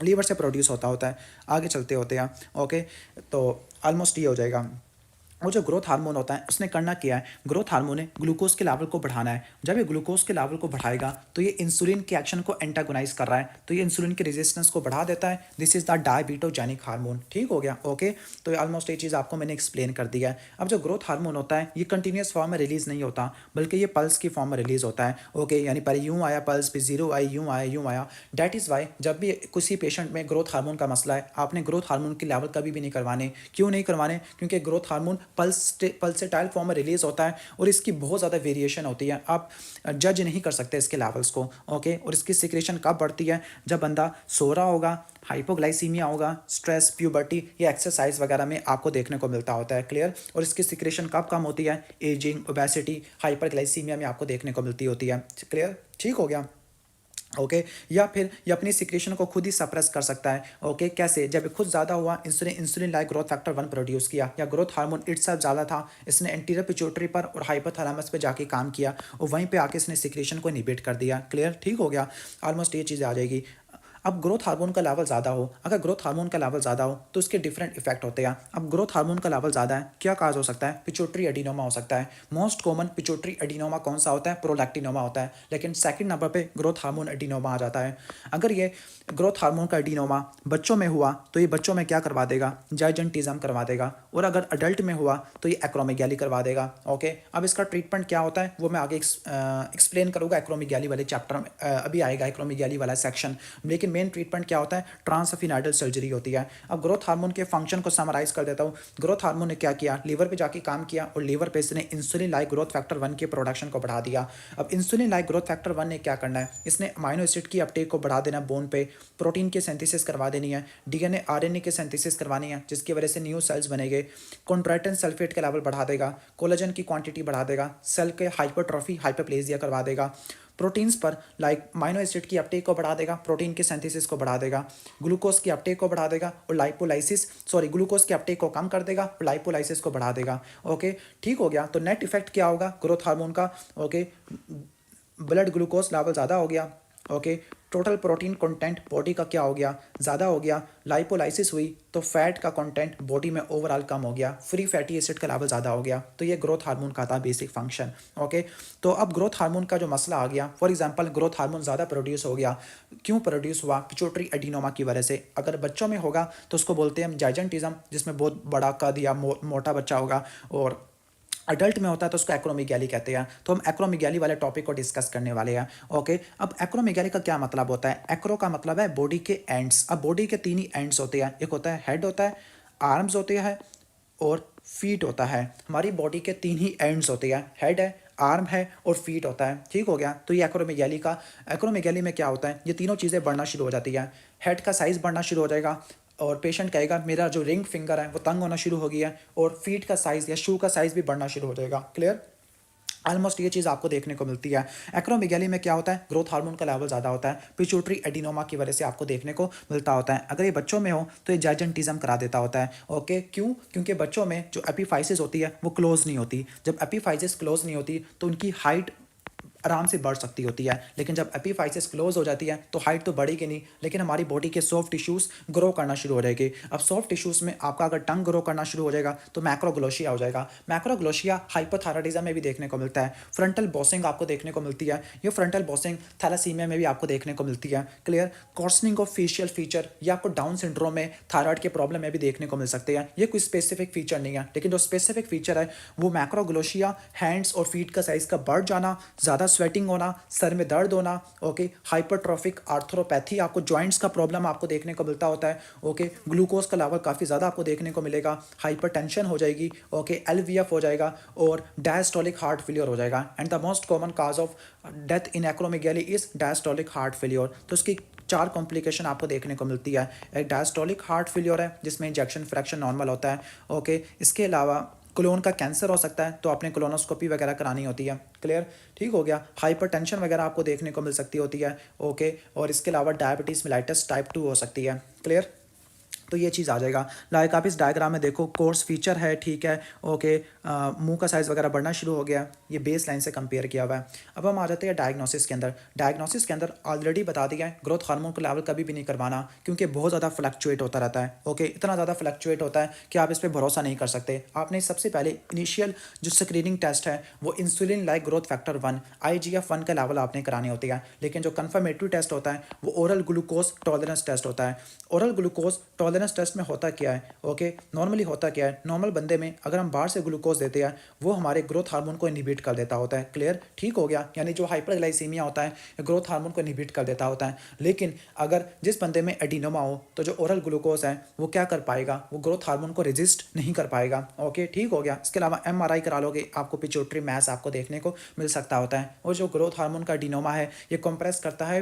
लीवर से प्रोड्यूस होता है। आगे चलते होते हैं, ओके, तो ऑलमोस्ट ये हो जाएगा। और जो ग्रोथ हार्मोन होता है उसने करना क्या है? ग्रोथ हार्मोन ने ग्लूकोज के लेवल को बढ़ाना है। जब ये ग्लूकोज के लेवल को बढ़ाएगा तो ये इंसुलिन के एक्शन को एंटागोनाइज कर रहा है, तो ये इंसुलिन के रेजिस्टेंस को बढ़ा देता है। This is the diabetogenic hormone. ठीक हो गया, ओके। तो ऑलमोस्ट ये चीज़ आपको मैंने एक्सप्लेन कर दिया है। अब जो ग्रोथ हार्मोन होता है ये कंटिन्यूस फॉर्म में रिलीज नहीं होता, बल्कि ये पल्स की फॉर्म में रिलीज होता है, ओके। यानी पहले यूँ आया पल्स, फिर जीरो आई, यूँ आया, यूँ आया। डैट इज़ वाई जब भी किसी पेशेंट में ग्रोथ हार्मोन का मसला है, आपने ग्रोथ हार्मोन के लेवल कभी भी नहीं करवाने। क्यों नहीं करवाने? क्योंकि ग्रोथ हार्मोन पल्सेटाइल फॉर्म में रिलीज होता है और इसकी बहुत ज़्यादा वेरिएशन होती है, आप जज नहीं कर सकते इसके लेवल्स को, ओके। और इसकी सिक्रेशन कब बढ़ती है? जब बंदा सो रहा होगा, हाइपोग्लाइसीमिया होगा, स्ट्रेस, प्यूबर्टी या एक्सरसाइज वगैरह में आपको देखने को मिलता होता है। क्लियर? और इसकी सिक्रेशन कब कम होती है? एजिंग, ओबेसिटी, हाइपरग्लाइसीमिया में आपको देखने को मिलती होती है। क्लियर? ठीक हो गया, ओके। या फिर ये अपनी सिक्रेशन को खुद ही सप्रेस कर सकता है, ओके। कैसे? जब खुद ज़्यादा हुआ, insulin like growth factor 1 produce किया, या ग्रोथ हार्मोन इटसेल्फ ज़्यादा था, इसने एंटीरियर पिट्यूटरी पर और हाइपोथैलेमस पे जाके काम किया और वहीं पे आके इसने सिक्रेशन को इनहिबिट कर दिया। क्लियर? ठीक हो गया, ऑलमोस्ट ये चीज़ें आ जाएगी। अब ग्रोथ हार्मोन का लेवल ज़्यादा हो, अगर ग्रोथ हार्मोन का लेवल ज़्यादा हो तो उसके डिफरेंट इफेक्ट होते हैं। अब ग्रोथ हार्मोन का लेवल ज़्यादा है, क्या काज हो सकता है? पिट्यूटरी एडिनोमा हो सकता है। मोस्ट कॉमन पिट्यूटरी एडिनोमा कौन सा होता है? प्रोलैक्टिनोमा होता है। लेकिन सेकंड नंबर पे ग्रोथ हार्मोन एडिनोमा आ जाता है। अगर ये ग्रोथ हार्मोन का एडिनोमा बच्चों में हुआ तो ये बच्चों में क्या करवा देगा? जाइजेंटिज्म करवा देगा। और अगर अडल्ट में हुआ तो ये एक्रोमेगैली करवा देगा, ओके। अब इसका ट्रीटमेंट क्या होता है वो मैं आगे एक्सप्लेन करूँगा एक्रोमेगैली वाले चैप्टर में, अभी आएगा एक्रोमेगैली वाला सेक्शन। लेकिन मेन ट्रीटमेंट क्या होता है? ट्रांसफिनाइडल सर्जरी होती है। अब ग्रोथ हार्मोन के फंक्शन को समराइज कर देता हूँ। ग्रोथ हार्मोन ने क्या किया? लीवर पे जाके काम किया और लीवर पे इसने इंसुलिन लाइक ग्रोथ फैक्टर 1 के प्रोडक्शन को बढ़ा दिया। अब इंसुलिन लाइक ग्रोथ फैक्टर 1 ने क्या करना है? इसने अमाइनो एसिड की अपटेक को बढ़ा देना, बोन पे प्रोटीन की सिंथेसिस करवा देनी है, डीएनए आरएनए की सिंथेसिस करवानी है, जिसकी वजह से न्यू सेल्स बनेंगे। कॉन्ट्रैक्टिन सल्फेट के लेवल बढ़ा देगा, कोलेजन की क्वांटिटी बढ़ा देगा, सेल के हाइपरट्रॉफी, हाइपरप्लेजिया करवा देगा। प्रोटीन्स पर लाइक अमाइनो एसिड की अपटेक को बढ़ा देगा, प्रोटीन की सिंथेसिस को बढ़ा देगा, ग्लूकोज की अपटेक को बढ़ा देगा और ग्लूकोज की अपटेक को कम कर देगा और लाइपोलाइसिस को बढ़ा देगा, ओके। ठीक हो गया। तो नेट इफेक्ट क्या होगा ग्रोथ हार्मोन का? ओके, ब्लड ग्लूकोज लेवल ज़्यादा हो गया, okay. Total protein content body का क्या हो गया? ज़्यादा हो गया। लाइपोलाइसिस हुई तो फैट का कंटेंट बॉडी में ओवरऑल कम हो गया, फ्री फैटी एसिड का लेवल ज़्यादा हो गया। तो ये ग्रोथ हार्मोन का था बेसिक फंक्शन, ओके। तो अब ग्रोथ हार्मोन का जो मसला आ गया, फॉर एग्जांपल ग्रोथ हार्मोन ज़्यादा प्रोड्यूस हो गया, क्यों प्रोड्यूस हुआ? पिट्यूटरी एडिनोमा की वजह से। अगर बच्चों में होगा तो उसको बोलते हैं जाइजेंटिज्म, जिसमें बहुत बड़ा कद या मोटा बच्चा होगा, और अडल्ट में होता है तो उसको एक्रोमेगैली कहते हैं। तो हम एक्रोमेगैली वाले टॉपिक को डिस्कस करने वाले हैं, ओके। अब एक्रोमेगैली का क्या मतलब होता है? एक्रो का मतलब है बॉडी के एंड्स। अब बॉडी के 3 ही एंड्स होते हैं, एक होता है हेड होता है, आर्म्स होते हैं और फीट होता है। हमारी बॉडी के 3 ही एंड्स होते हैं, हेड है, आर्म है और फीट होता है। ठीक हो गया। तो ये एक्रोमेगैली में क्या होता है? ये तीनों चीज़ें बढ़ना शुरू हो जाती हैं। हेड का साइज़ बढ़ना शुरू हो जाएगा और पेशेंट कहेगा मेरा जो रिंग फिंगर है वो तंग होना शुरू हो गया है, और फीट का साइज़ या शू का साइज़ भी बढ़ना शुरू हो जाएगा। क्लियर? ऑलमोस्ट ये चीज़ आपको देखने को मिलती है। एक्रोमेगैली में क्या होता है? ग्रोथ हार्मोन का लेवल ज़्यादा होता है, पिट्यूटरी एडिनोमा की वजह से आपको देखने को मिलता होता है। अगर ये बच्चों में हो तो ये जाइजेंटिज्म करा देता होता है, ओके। क्यों? क्योंकि बच्चों में जो एपिफाइसिस होती है वो क्लोज नहीं होती। जब एपिफाइसिस क्लोज नहीं होती तो उनकी हाइट आराम से बढ़ सकती होती है, लेकिन जब एपिफाइसिस क्लोज हो जाती है तो हाइट तो बढ़ेगी नहीं, लेकिन हमारी बॉडी के सॉफ्ट टिश्यूज़ ग्रो करना शुरू हो जाएंगे। अब सॉफ्ट टिश्यूज़ में आपका अगर टंग ग्रो करना शुरू हो जाएगा तो मैक्रोग्लोशिया हो जाएगा। मैक्रोग्लोशिया हाइपोथायराइडिज्म में भी देखने को मिलता है। फ्रंटल बॉसिंग आपको देखने को मिलती है, ये फ्रंटल बॉसिंग थैलासीमिया में भी आपको देखने को मिलती है। क्लियर? कॉर्सनिंग ऑफ फेशियल फीचर या आपको डाउन सिंड्रोम में थायराइड के प्रॉब्लम में भी देखने को मिल सकते हैं। ये कोई स्पेसिफिक फीचर नहीं है, लेकिन जो स्पेसिफिक फीचर है वो मैक्रोग्लोशिया, हैंड्स और फीट का साइज़ का बढ़ जाना, ज़्यादा स्वेटिंग होना, सर में दर्द होना, ओके, हाइपरट्रॉफिक आर्थ्रोपैथी, आपको जॉइंट्स का प्रॉब्लम आपको देखने को मिलता होता है, ओके, ग्लूकोज का लेवल काफ़ी ज़्यादा आपको देखने को मिलेगा, हाइपरटेंशन हो जाएगी, ओके, एलवीएफ हो जाएगा और डायस्टोलिक हार्ट फेलियर हो जाएगा। And the most common cause of death in acromegaly is diastolic heart failure. तो उसकी 4 कॉम्प्लिकेशन आपको देखने को मिलती है। एक डायस्टोलिक हार्ट फेलियर है जिसमें इंजेक्शन फ्रैक्शन नॉर्मल होता है, ओके, इसके अलावा कोलोन का कैंसर हो सकता है, तो आपने कोलोनोस्कोपी वगैरह करानी होती है, क्लियर, ठीक हो गया। हाइपरटेंशन वगैरह आपको देखने को मिल सकती होती है, ओके, और इसके अलावा डायबिटीज़ मेलाइटस टाइप 2 हो सकती है, क्लियर। तो ये चीज़ आ जाएगा। लाइक आप इस डायग्राम में देखो, कोर्स फीचर है, ठीक है, ओके, मुंह का साइज़ वगैरह बढ़ना शुरू हो गया, ये बेस लाइन से कंपेयर किया हुआ है। अब हम आ जाते हैं डायग्नोसिस के अंदर। डायग्नोसिस के अंदर ऑलरेडी बता दिया है, ग्रोथ हार्मोन का लेवल कभी भी नहीं करवाना, क्योंकि बहुत ज़्यादा फ्लक्चुएट होता रहता है, ओके, इतना ज़्यादा फ्लक्चुएट होता है कि आप इस पर भरोसा नहीं कर सकते। आपने सबसे पहले इनिशियल जो स्क्रीनिंग टेस्ट है वो insulin like growth factor 1 IGF-1 का लेवल आपने करानी होती है, लेकिन जो कन्फर्मेटरी टेस्ट होता है वो ओरल ग्लूकोज टॉलरेंस टेस्ट होता है। ओरल ग्लूकोज टॉलरेंस टेस्ट में होता क्या है, ओके, नॉर्मली होता क्या है, नॉर्मल बंदे में अगर हम बाहर से ग्लूकोज देते हैं वो हमारे ग्रोथ हार्मोन को इनहिबिट कर देता होता है, क्लियर, ठीक हो गया। यानी जो हाइपरग्लाइसीमिया होता है ग्रोथ हार्मोन को इनहिबिट कर देता होता है। लेकिन अगर जिस बंदे में एडिनोमा हो तो जो ओरल ग्लूकोज है वो क्या कर पाएगा, वो ग्रोथ हार्मोन को रेजिस्ट नहीं कर पाएगा, ओके, ठीक हो गया। इसके अलावा MRI करा लोगे, आपको पिट्यूटरी मैस आपको देखने को मिल सकता होता है। और जो ग्रोथ हार्मोन का एडिनोमा है ये कंप्रेस करता है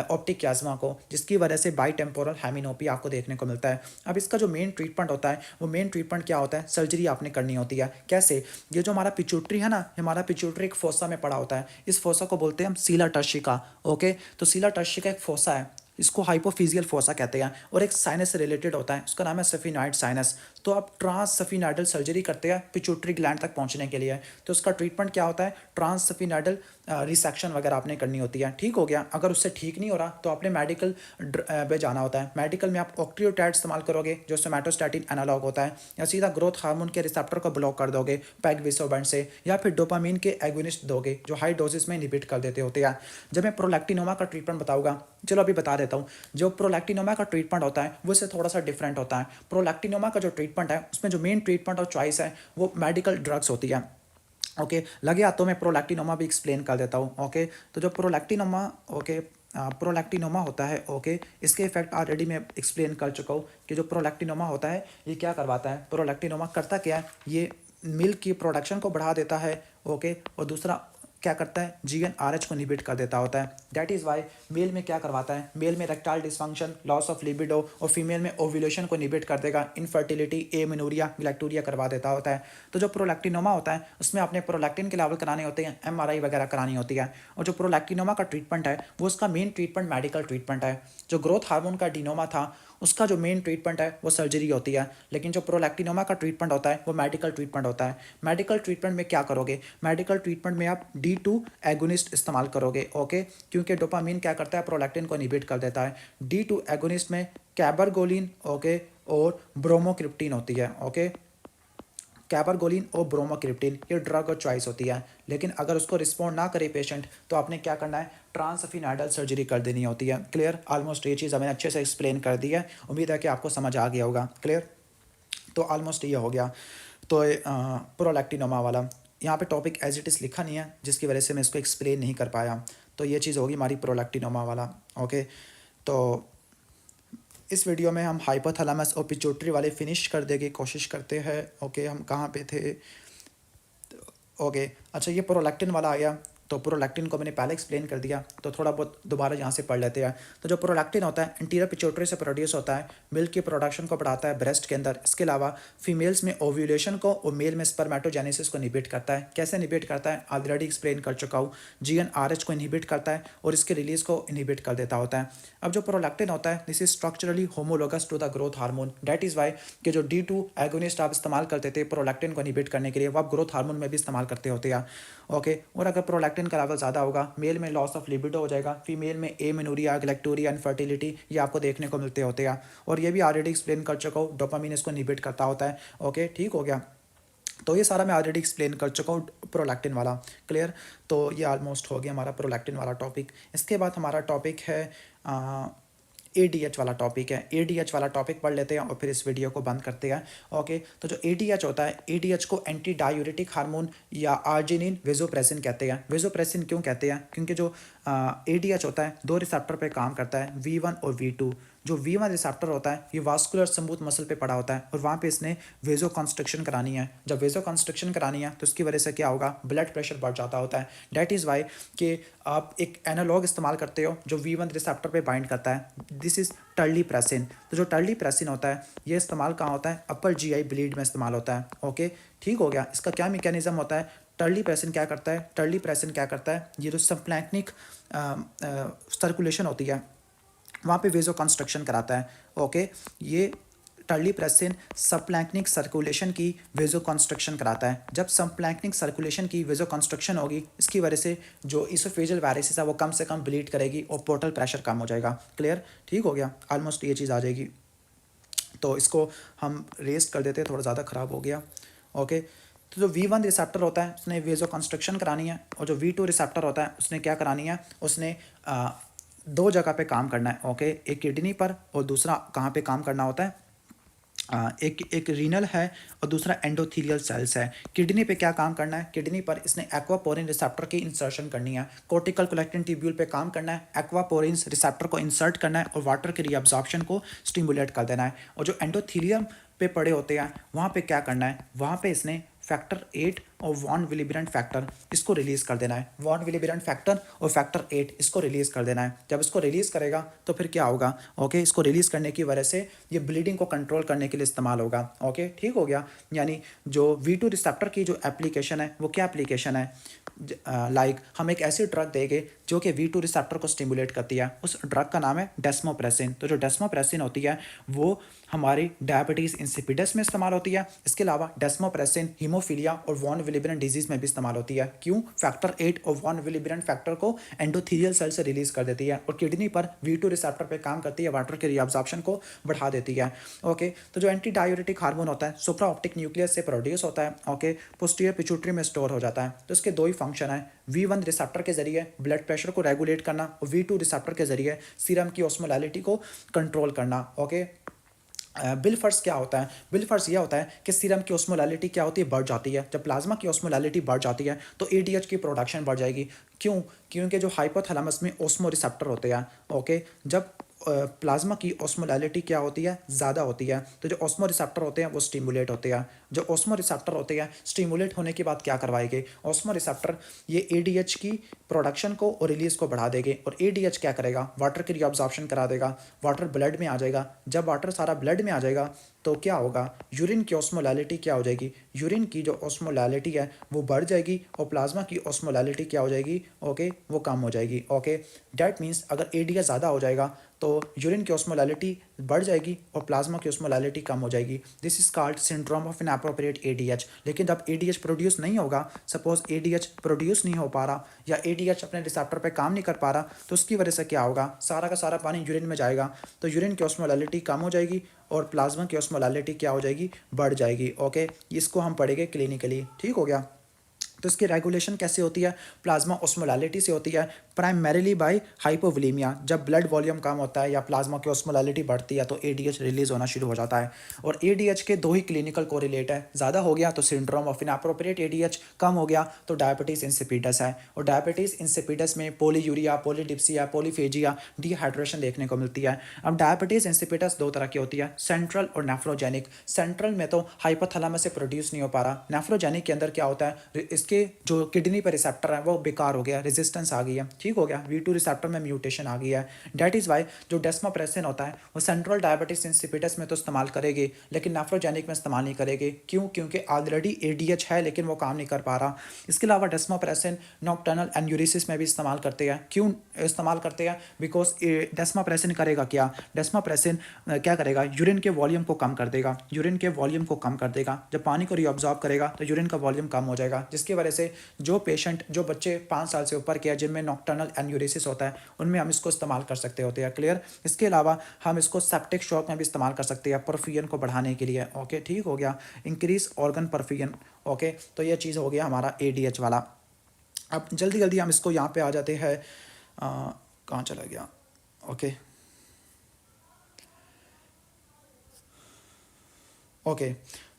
ऑप्टिक याज्मा को, जिसकी वजह से बाइटेम्पोरल हेमिनोपी आपको देखने को मिलता है। अब इसका जो मेन ट्रीटमेंट होता है वो मेन ट्रीटमेंट क्या होता है, सर्जरी आपने करनी होती है। कैसे, ये जो हमारा पिट्यूटरी है ना, हमारा पिट्यूटरी एक फोसा में पड़ा होता है, इस फोसा को बोलते हैं हम सीला टर्शिका, ओके, तो सीला टर्शिका एक फोसा है, इसको हाइपोफिजियल फोसा कहते हैं, और एक साइनस से रिलेटेड होता है, उसका नाम है सफिनॉइड साइनस। तो आप ट्रांस सफिनॉइडल सर्जरी करते हैं पिट्यूटरी ग्लैंड तक पहुंचने के लिए, तो उसका ट्रीटमेंट क्या होता है, ट्रांस सफिनॉइडल रिसेक्शन वगैरह आपने करनी होती है, ठीक हो गया। अगर उससे ठीक नहीं हो रहा तो आपने मेडिकल पे जाना होता है। मेडिकल में आप ऑक्ट्रियोटाइड इस्तेमाल करोगे जो सोमैटोस्टैटिन एनालॉग होता है, या सीधा ग्रोथ हार्मोन के रिसेप्टर को ब्लॉक कर दोगे पैगविसोबैंड से, या फिर डोपामीन के एगोनिस्ट दोगे जो हाई डोजेस में इनहिबिट कर देते होते हैं। जब मैं प्रोलैक्टिनोमा का ट्रीटमेंट बताऊंगा, चलो अभी बता देता हूँ। जो प्रोलैक्टिनोमा का ट्रीटमेंट होता है वो इससे थोड़ा सा डिफरेंट होता है। प्रोलैक्टिनोमा का जो ट्रीटमेंट है उसमें जो मेन ट्रीटमेंट और चॉइस है वो मेडिकल ड्रग्स होती है, ओके, लगे हाथों में प्रोलैक्टिनोमा भी एक्सप्लेन कर देता हूँ, ओके। तो जो प्रोलैक्टिनोमा, ओके, प्रोलैक्टिनोमा होता है, ओके, इसके इफेक्ट ऑलरेडी मैं एक्सप्लेन कर चुका हूँ कि जो प्रोलैक्टिनोमा होता है ये क्या करवाता है। प्रोलैक्टिनोमा करता क्या है, ये मिल्क की प्रोडक्शन को बढ़ा देता है, ओके, और दूसरा क्या करता है, GnRH को इनहिबिट कर देता होता है। दैट इज़ वाई मेल में क्या करवाता है, मेल में रेक्टाइल डिसफंक्शन, लॉस ऑफ लिबिडो, और फीमेल में ओव्यूलेशन को इनहिबिट कर देगा, इनफर्टिलिटी, एमेनोरिया, ग्लैक्टोरिया करवा देता होता है। तो जो प्रोलैक्टिनोमा होता है उसमें आपने प्रोलैक्टिन के लेवल कराने होते हैं, MRI वगैरह करानी होती है। और जो प्रोलैक्टिनोमा का ट्रीटमेंट है वो उसका मेन ट्रीटमेंट मेडिकल ट्रीटमेंट है। जो ग्रोथ हार्मोन का डिनोमा था उसका जो मेन ट्रीटमेंट है वो सर्जरी होती है, लेकिन जो प्रोलैक्टिनोमा का ट्रीटमेंट होता है वो मेडिकल ट्रीटमेंट होता है। मेडिकल ट्रीटमेंट में क्या करोगे, मेडिकल ट्रीटमेंट में आप D2 एगोनिस्ट इस्तेमाल करोगे, ओके, क्योंकि डोपामीन क्या करता है, प्रोलैक्टिन को इनहिबिट कर देता है। D2 एगोनिस्ट में कैबरगोलिन, ओके, और ब्रोमोक्रिप्टिन होती है, ओके, कैबरगोलिन और ब्रोमोक्रिप्टिन ये ड्रग और चॉइस होती है। लेकिन अगर उसको रिस्पॉन्ड ना करे पेशेंट तो आपने क्या करना है, ट्रांसफिनाइडल सर्जरी कर देनी होती है, क्लियर। ऑलमोस्ट ये चीज़ मैंने अच्छे से एक्सप्लेन कर दी है, उम्मीद है कि आपको समझ आ गया होगा, क्लियर। तो ऑलमोस्ट ये हो गया। तो प्रोलैक्टिनोमा वाला यहाँ पे टॉपिक एज इट इज़ लिखा नहीं है जिसकी वजह से मैं इसको एक्सप्लेन नहीं कर पाया। तो ये चीज़ होगी हमारी प्रोलैक्टिनोमा वाला, ओके। तो इस वीडियो में हम हाइपोथैलेमस और पिट्यूटरी वाले फिनिश कर देंगे, कोशिश करते हैं, ओके। हम कहाँ पे थे, ओके, अच्छा, ये प्रोलैक्टिन वाला आ गया। तो प्रोलैक्टिन को मैंने पहले एक्सप्लेन कर दिया, तो थोड़ा बहुत दोबारा यहाँ से पढ़ लेते हैं। तो जो प्रोलैक्टिन होता है इंटीरियर पिट्यूटरी से प्रोड्यूस होता है, मिल्क की प्रोडक्शन को बढ़ाता है ब्रेस्ट के अंदर। इसके अलावा फीमेल्स में ओव्यूलेशन को और मेल में स्पर्मेटोजेनेसिस को इनहिबिट करता है। कैसे इनहिबिट करता है, ऑलरेडी एक्सप्लेन कर चुका हूँ। GnRH को इनहिबिट करता है और इसके रिलीज को इनहिबिट कर देता होता है। अब जो प्रोलैक्टिन होता है this is structurally homologous to the growth hormone, that is why कि जो D2 एगोनिस्ट आप इस्तेमाल करते थे प्रोलैक्टिन को इनहिबिट करने के लिए वो आप ग्रोथ हार्मोन में भी इस्तेमाल करते होते हैं, ओके। और अगर प्रोलैक्टिन का लेवल ज़्यादा होगा मेल में लॉस ऑफ लिबिडो हो जाएगा, फीमेल में एमेनोरिया, ग्लैक्टोरिया, इनफर्टिलिटी ये आपको देखने को मिलते होते हैं। और ये भी ऑलरेडी एक्सप्लेन कर चुका हूँ, डोपामीन इसको इनहिबिट करता होता है, ओके, ठीक हो गया। तो ये सारा मैं ऑलरेडी एक्सप्लेन कर चुका हूँ प्रोलैक्टिन वाला, क्लियर। तो ये ऑलमोस्ट हो गया हमारा प्रोलैक्टिन वाला टॉपिक। इसके बाद हमारा टॉपिक है ADH वाला टॉपिक है। ADH वाला टॉपिक पढ़ लेते हैं और फिर इस वीडियो को बंद करते हैं। ओके, तो जो ADH होता है, ADH को एंटी डायूरेटिक हार्मोन या आर्जिनिन वेसोप्रेसिन कहते हैं। वेसोप्रेसिन क्यों कहते हैं? क्योंकि जो ADH होता है दो रिसेप्टर पे काम करता है, V1 और V2। जो V1 रिसेप्टर होता है ये वास्कुलर स्मूथ मसल पे पड़ा होता है और वहाँ पे इसने वेजो कंस्ट्रक्शन करानी है। जब वेजो कंस्ट्रक्शन करानी है तो इसकी वजह से क्या होगा, ब्लड प्रेशर बढ़ जाता होता है। डेट इज़ वाई कि आप एक एनालॉग इस्तेमाल करते हो जो V1 रिसेप्टर पे बाइंड करता है, दिस इज़ टर्लीप्रेसिन। तो जो टर्लीप्रेसिन होता है ये इस्तेमाल कहाँ होता है, अपर GI ब्लीड में इस्तेमाल होता है। ओके, ठीक हो गया। इसका क्या मैकेनिज्म होता है, टर्लीप्रेसिन क्या करता है, टर्लीप्रेसिन क्या करता है, ये जो सबप्लैंक्निक सर्कुलेशन होती है वहाँ पे वेजो कंस्ट्रक्शन कराता है। ओके, ये टर्लीप्रेसिन सबप्लैंक्निक सर्कुलेशन की वेजो कंस्ट्रक्शन कराता है। जब सबप्लैंक्निक सर्कुलेशन की वेजो कंस्ट्रक्शन होगी इसकी वजह से जो इसोफेजियल वायरसेस है वो कम से कम ब्लीड करेगी और पोर्टल प्रेशर कम हो जाएगा। क्लियर, ठीक हो गया, ऑलमोस्ट ये चीज़ आ जाएगी। तो इसको हम रेस्ट कर देते हैं, थोड़ा ज़्यादा ख़राब हो गया। ओके, तो जो V1 रिसेप्टर होता है उसने वेजो कंस्ट्रक्शन करानी है और जो V2 रिसेप्टर होता है उसने क्या करानी है, उसने दो जगह पे काम करना है। ओके, एक किडनी पर और दूसरा कहाँ पे काम करना होता है, एक रीनल है और दूसरा एंडोथीलियल सेल्स है। किडनी पे क्या काम करना है, किडनी पर इसने एक्वापोरिन रिसेप्टर की इंसर्शन करनी है। कोर्टिकल कोलेक्टिन ट्यूब्यूल पे काम करना है, एक्वापोरिन रिसेप्टर को इंसर्ट करना है और वाटर के रीअब्जॉर्प्शन को स्टिमुलेट कर देना है। और जो एंडोथीलियम पे पड़े होते हैं वहाँ पे क्या करना है, वहाँ पे इसने फैक्टर 8 और वॉन विलिब्रेंट फैक्टर इसको रिलीज़ कर देना है। वॉन विलिब्रेंट फैक्टर और फैक्टर 8 इसको रिलीज़ कर देना है। जब इसको रिलीज़ करेगा तो फिर क्या होगा, ओके, इसको रिलीज़ करने की वजह से ये ब्लीडिंग को कंट्रोल करने के लिए इस्तेमाल होगा। ओके, ठीक हो गया। यानी जो V2 रिसेप्टर की जो एप्लीकेशन है वो क्या एप्लीकेशन है, लाइक हम एक ऐसी ड्रग देंगे जो कि V2 रिसेप्टर को स्टिमुलेट करती है। उस ड्रग का नाम है डेस्मोप्रेसिन। तो जो डेस्मोप्रेसिन होती है वो हमारी डायबिटीज़ इंसिपिडस में इस्तेमाल होती है। इसके अलावा डेस्मोप्रेसिन हीमोफीलिया और वॉन विलिब्रेंट डिजीज़ में भी इस्तेमाल होती है। क्यों, फैक्टर 8 और वॉन विलिब्रेंट फैक्टर को एंडोथीलियल सेल से रिलीज़ कर देती है और किडनी पर V2 रिसेप्टर पे काम करती है, वाटर के रीअब्जॉर्प्शन को बढ़ा देती है। ओके, तो जो एंटी डायूरेटिक हार्मोन होता है सुप्रा ऑप्टिक न्यूक्लियस से प्रोड्यूस होता है। ओके, पोस्टीरियर पिट्यूटरी में स्टोर हो जाता है। तो इसके दो ही फंक्शन है, V1 रिसेप्टर के जरिए ब्लड प्रेशर को रेगुलेट करना और V2 रिसेप्टर के जरिए सीरम की ऑस्मोलैलिटी को कंट्रोल करना। ओके, बिलफर्स क्या होता है, बिलफर्स यह होता है कि सीरम की ऑस्मोलैलिटी क्या होती है, बढ़ जाती है। जब प्लाज्मा की ऑस्मोलैलिटी बढ़ जाती है तो ADH की प्रोडक्शन बढ़ जाएगी। क्यों, क्योंकि जो हाइपोथैलेमस में ऑस्मो रिसेप्टर होते हैं, ओके, जब प्लाज्मा की ऑस्मोलैलिटी क्या होती है, ज़्यादा होती है, तो जो ऑस्मो रिसेप्टर होते हैं वो स्टिमुलेट होते हैं। जो ऑस्मो रिसेप्टर होते हैं स्टिमुलेट होने के बाद क्या करवाएंगे, ऑस्मो रिसेप्टर ये ADH की प्रोडक्शन को और रिलीज़ को बढ़ा देंगे और ADH क्या करेगा, वाटर की रीअब्जॉर्प्शन करा देगा, वाटर ब्लड में आ जाएगा। जब वाटर सारा ब्लड में आ जाएगा तो क्या होगा, यूरिन की ऑस्मोलैलिटी क्या हो जाएगी, यूरिन की जो ऑस्मोलैलिटी है वो बढ़ जाएगी और प्लाज्मा की ऑस्मोलैलिटी क्या हो जाएगी, ओके, वो कम हो जाएगी। ओके, डैट मीन्स अगर ADH ज़्यादा हो जाएगा तो यूरिन की ऑस्मोलैलिटी बढ़ जाएगी और प्लाज्मा की ऑस्मोलैलिटी कम हो जाएगी। This is called syndrome of inappropriate ADH। लेकिन जब ADH प्रोड्यूस नहीं होगा, सपोज ADH प्रोड्यूस नहीं हो पा रहा या ADH अपने रिसेप्टर पे काम नहीं कर पा रहा, तो उसकी वजह से क्या होगा, सारा का सारा पानी यूरिन में जाएगा तो यूरिन की ऑस्मोलैलिटी कम हो जाएगी और प्लाज्मा की ऑस्मोलैलिटी क्या हो जाएगी, बढ़ जाएगी। ओके, इसको हम पढ़ेंगे क्लिनिकली, ठीक हो गया। तो इसकी रेगुलेशन कैसे होती है, प्लाज्मा ऑस्मोलैलिटी से होती है, प्राइमरीली बाय हाइपोवोलेमिया। जब ब्लड वॉल्यूम कम होता है या प्लाज्मा की ऑस्मोलैलिटी बढ़ती है तो ADH रिलीज होना शुरू हो जाता है। और ADH के दो ही क्लिनिकल कोरिलेट है, ज़्यादा हो गया तो सिंड्रोम ऑफ इनएप्रोप्रिएट ADH, कम हो गया तो डायबिटीज़ इंसिपिडस है। और डायबिटीज़ इंसिपिडस में पोलीयूरिया, पोलीडिप्सिया, पोलीफेजिया, डिहाइड्रेशन देखने को मिलती है। अब डायबिटीज़ इंसिपिडस दो तरह की होती है, सेंट्रल और नेफ्रोजेनिक। सेंट्रल में तो हाइपोथैलेमस से प्रोड्यूस नहीं हो पा रहा, नेफ्रोजेनिक के अंदर क्या होता है, इसके जो किडनी पर रिसेप्टर है वो बेकार हो गया, रेजिस्टेंस आ गई है, ठीक हो गया, V2 रिसेप्टर में म्यूटेशन आ गई है। डेट इज़ वाई जो डेस्मोप्रेसिन होता है वो सेंट्रल डायबिटीज इंसिपिडस में तो इस्तेमाल करेगी लेकिन नेफ्रोजेनिक में इस्तेमाल नहीं करेगी। क्यों, क्योंकि ऑलरेडी ADH है लेकिन वो काम नहीं कर पा रहा। इसके अलावा डेस्मोप्रेसिन नॉक्टर्नल एन्यूरिसिस में भी इस्तेमाल करते हैं। क्यों इस्तेमाल करते हैं, बिकॉज डेस्मोप्रेसिन करेगा क्या, डेस्मोप्रेसिन क्या करेगा, यूरिन के वॉल्यूम को कम कर देगा, यूरिन के वॉल्यूम को कम कर देगा। जब पानी को रीअब्जॉर्ब करेगा तो यूरिन का वॉल्यूम कम हो जाएगा, जिसकी वजह से जो पेशेंट, जो बच्चे 5 साल से ऊपर के हैं जिनमें नॉक्टर्नल एन्यूरिसिस होता है उनमें हम इसको इस्तेमाल कर सकते होते हैं। क्लियर, इसके अलावा हम इसको सेप्टिक शॉक में भी इस्तेमाल कर सकते हैं परफ्यूजन को बढ़ाने के लिए। ओके, ठीक हो गया, इंक्रीज ऑर्गन परफ्यूजन। ओके, तो ये चीज़ हो गया हमारा ADH वाला। अब जल्दी जल्दी हम इसको यहाँ पे आ जाते हैं, कहाँ चला गया, ओके, ओके,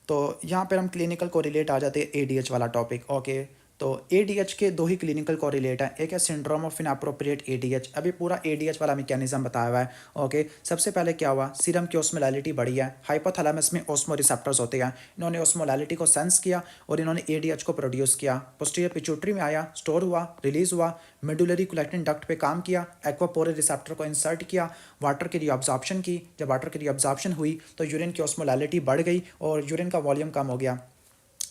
तो यहाँ पर हम क्लिनिकल कोरिलेट आ जाते हैं एडीएच वाला टॉपिक। ओके, तो एडीएच के दो ही क्लिनिकल कोरिलेट हैं, एक है सिंड्रोम ऑफ इनअप्रोप्रिएट एडीएच। अभी पूरा एडीएच वाला मैकेनिज्म बताया हुआ है। ओके, सबसे पहले क्या हुआ, सीरम की ऑस्मोलैलिटी बढ़ी है, हाइपोथैलेमस में ऑस्मो रिसेप्टर्स होते हैं, इन्होंने ऑस्मोलैलिटी को सेंस किया और इन्होंने एडीएच को प्रोड्यूस किया। पोस्टीरियर पिट्यूटरी में आया, स्टोर हुआ, रिलीज हुआ, मेडुलरी कोलेक्टिन डक्ट पे काम किया, एक्वापोरिक रिसेप्टर को इंसर्ट किया, वाटर की रीअब्जॉर्प्शन की। जब वाटर की रीअब्जॉर्प्शन हुई तो यूरिन की ऑस्मोलैलिटी बढ़ गई और यूरिन का वॉल्यूम कम हो गया,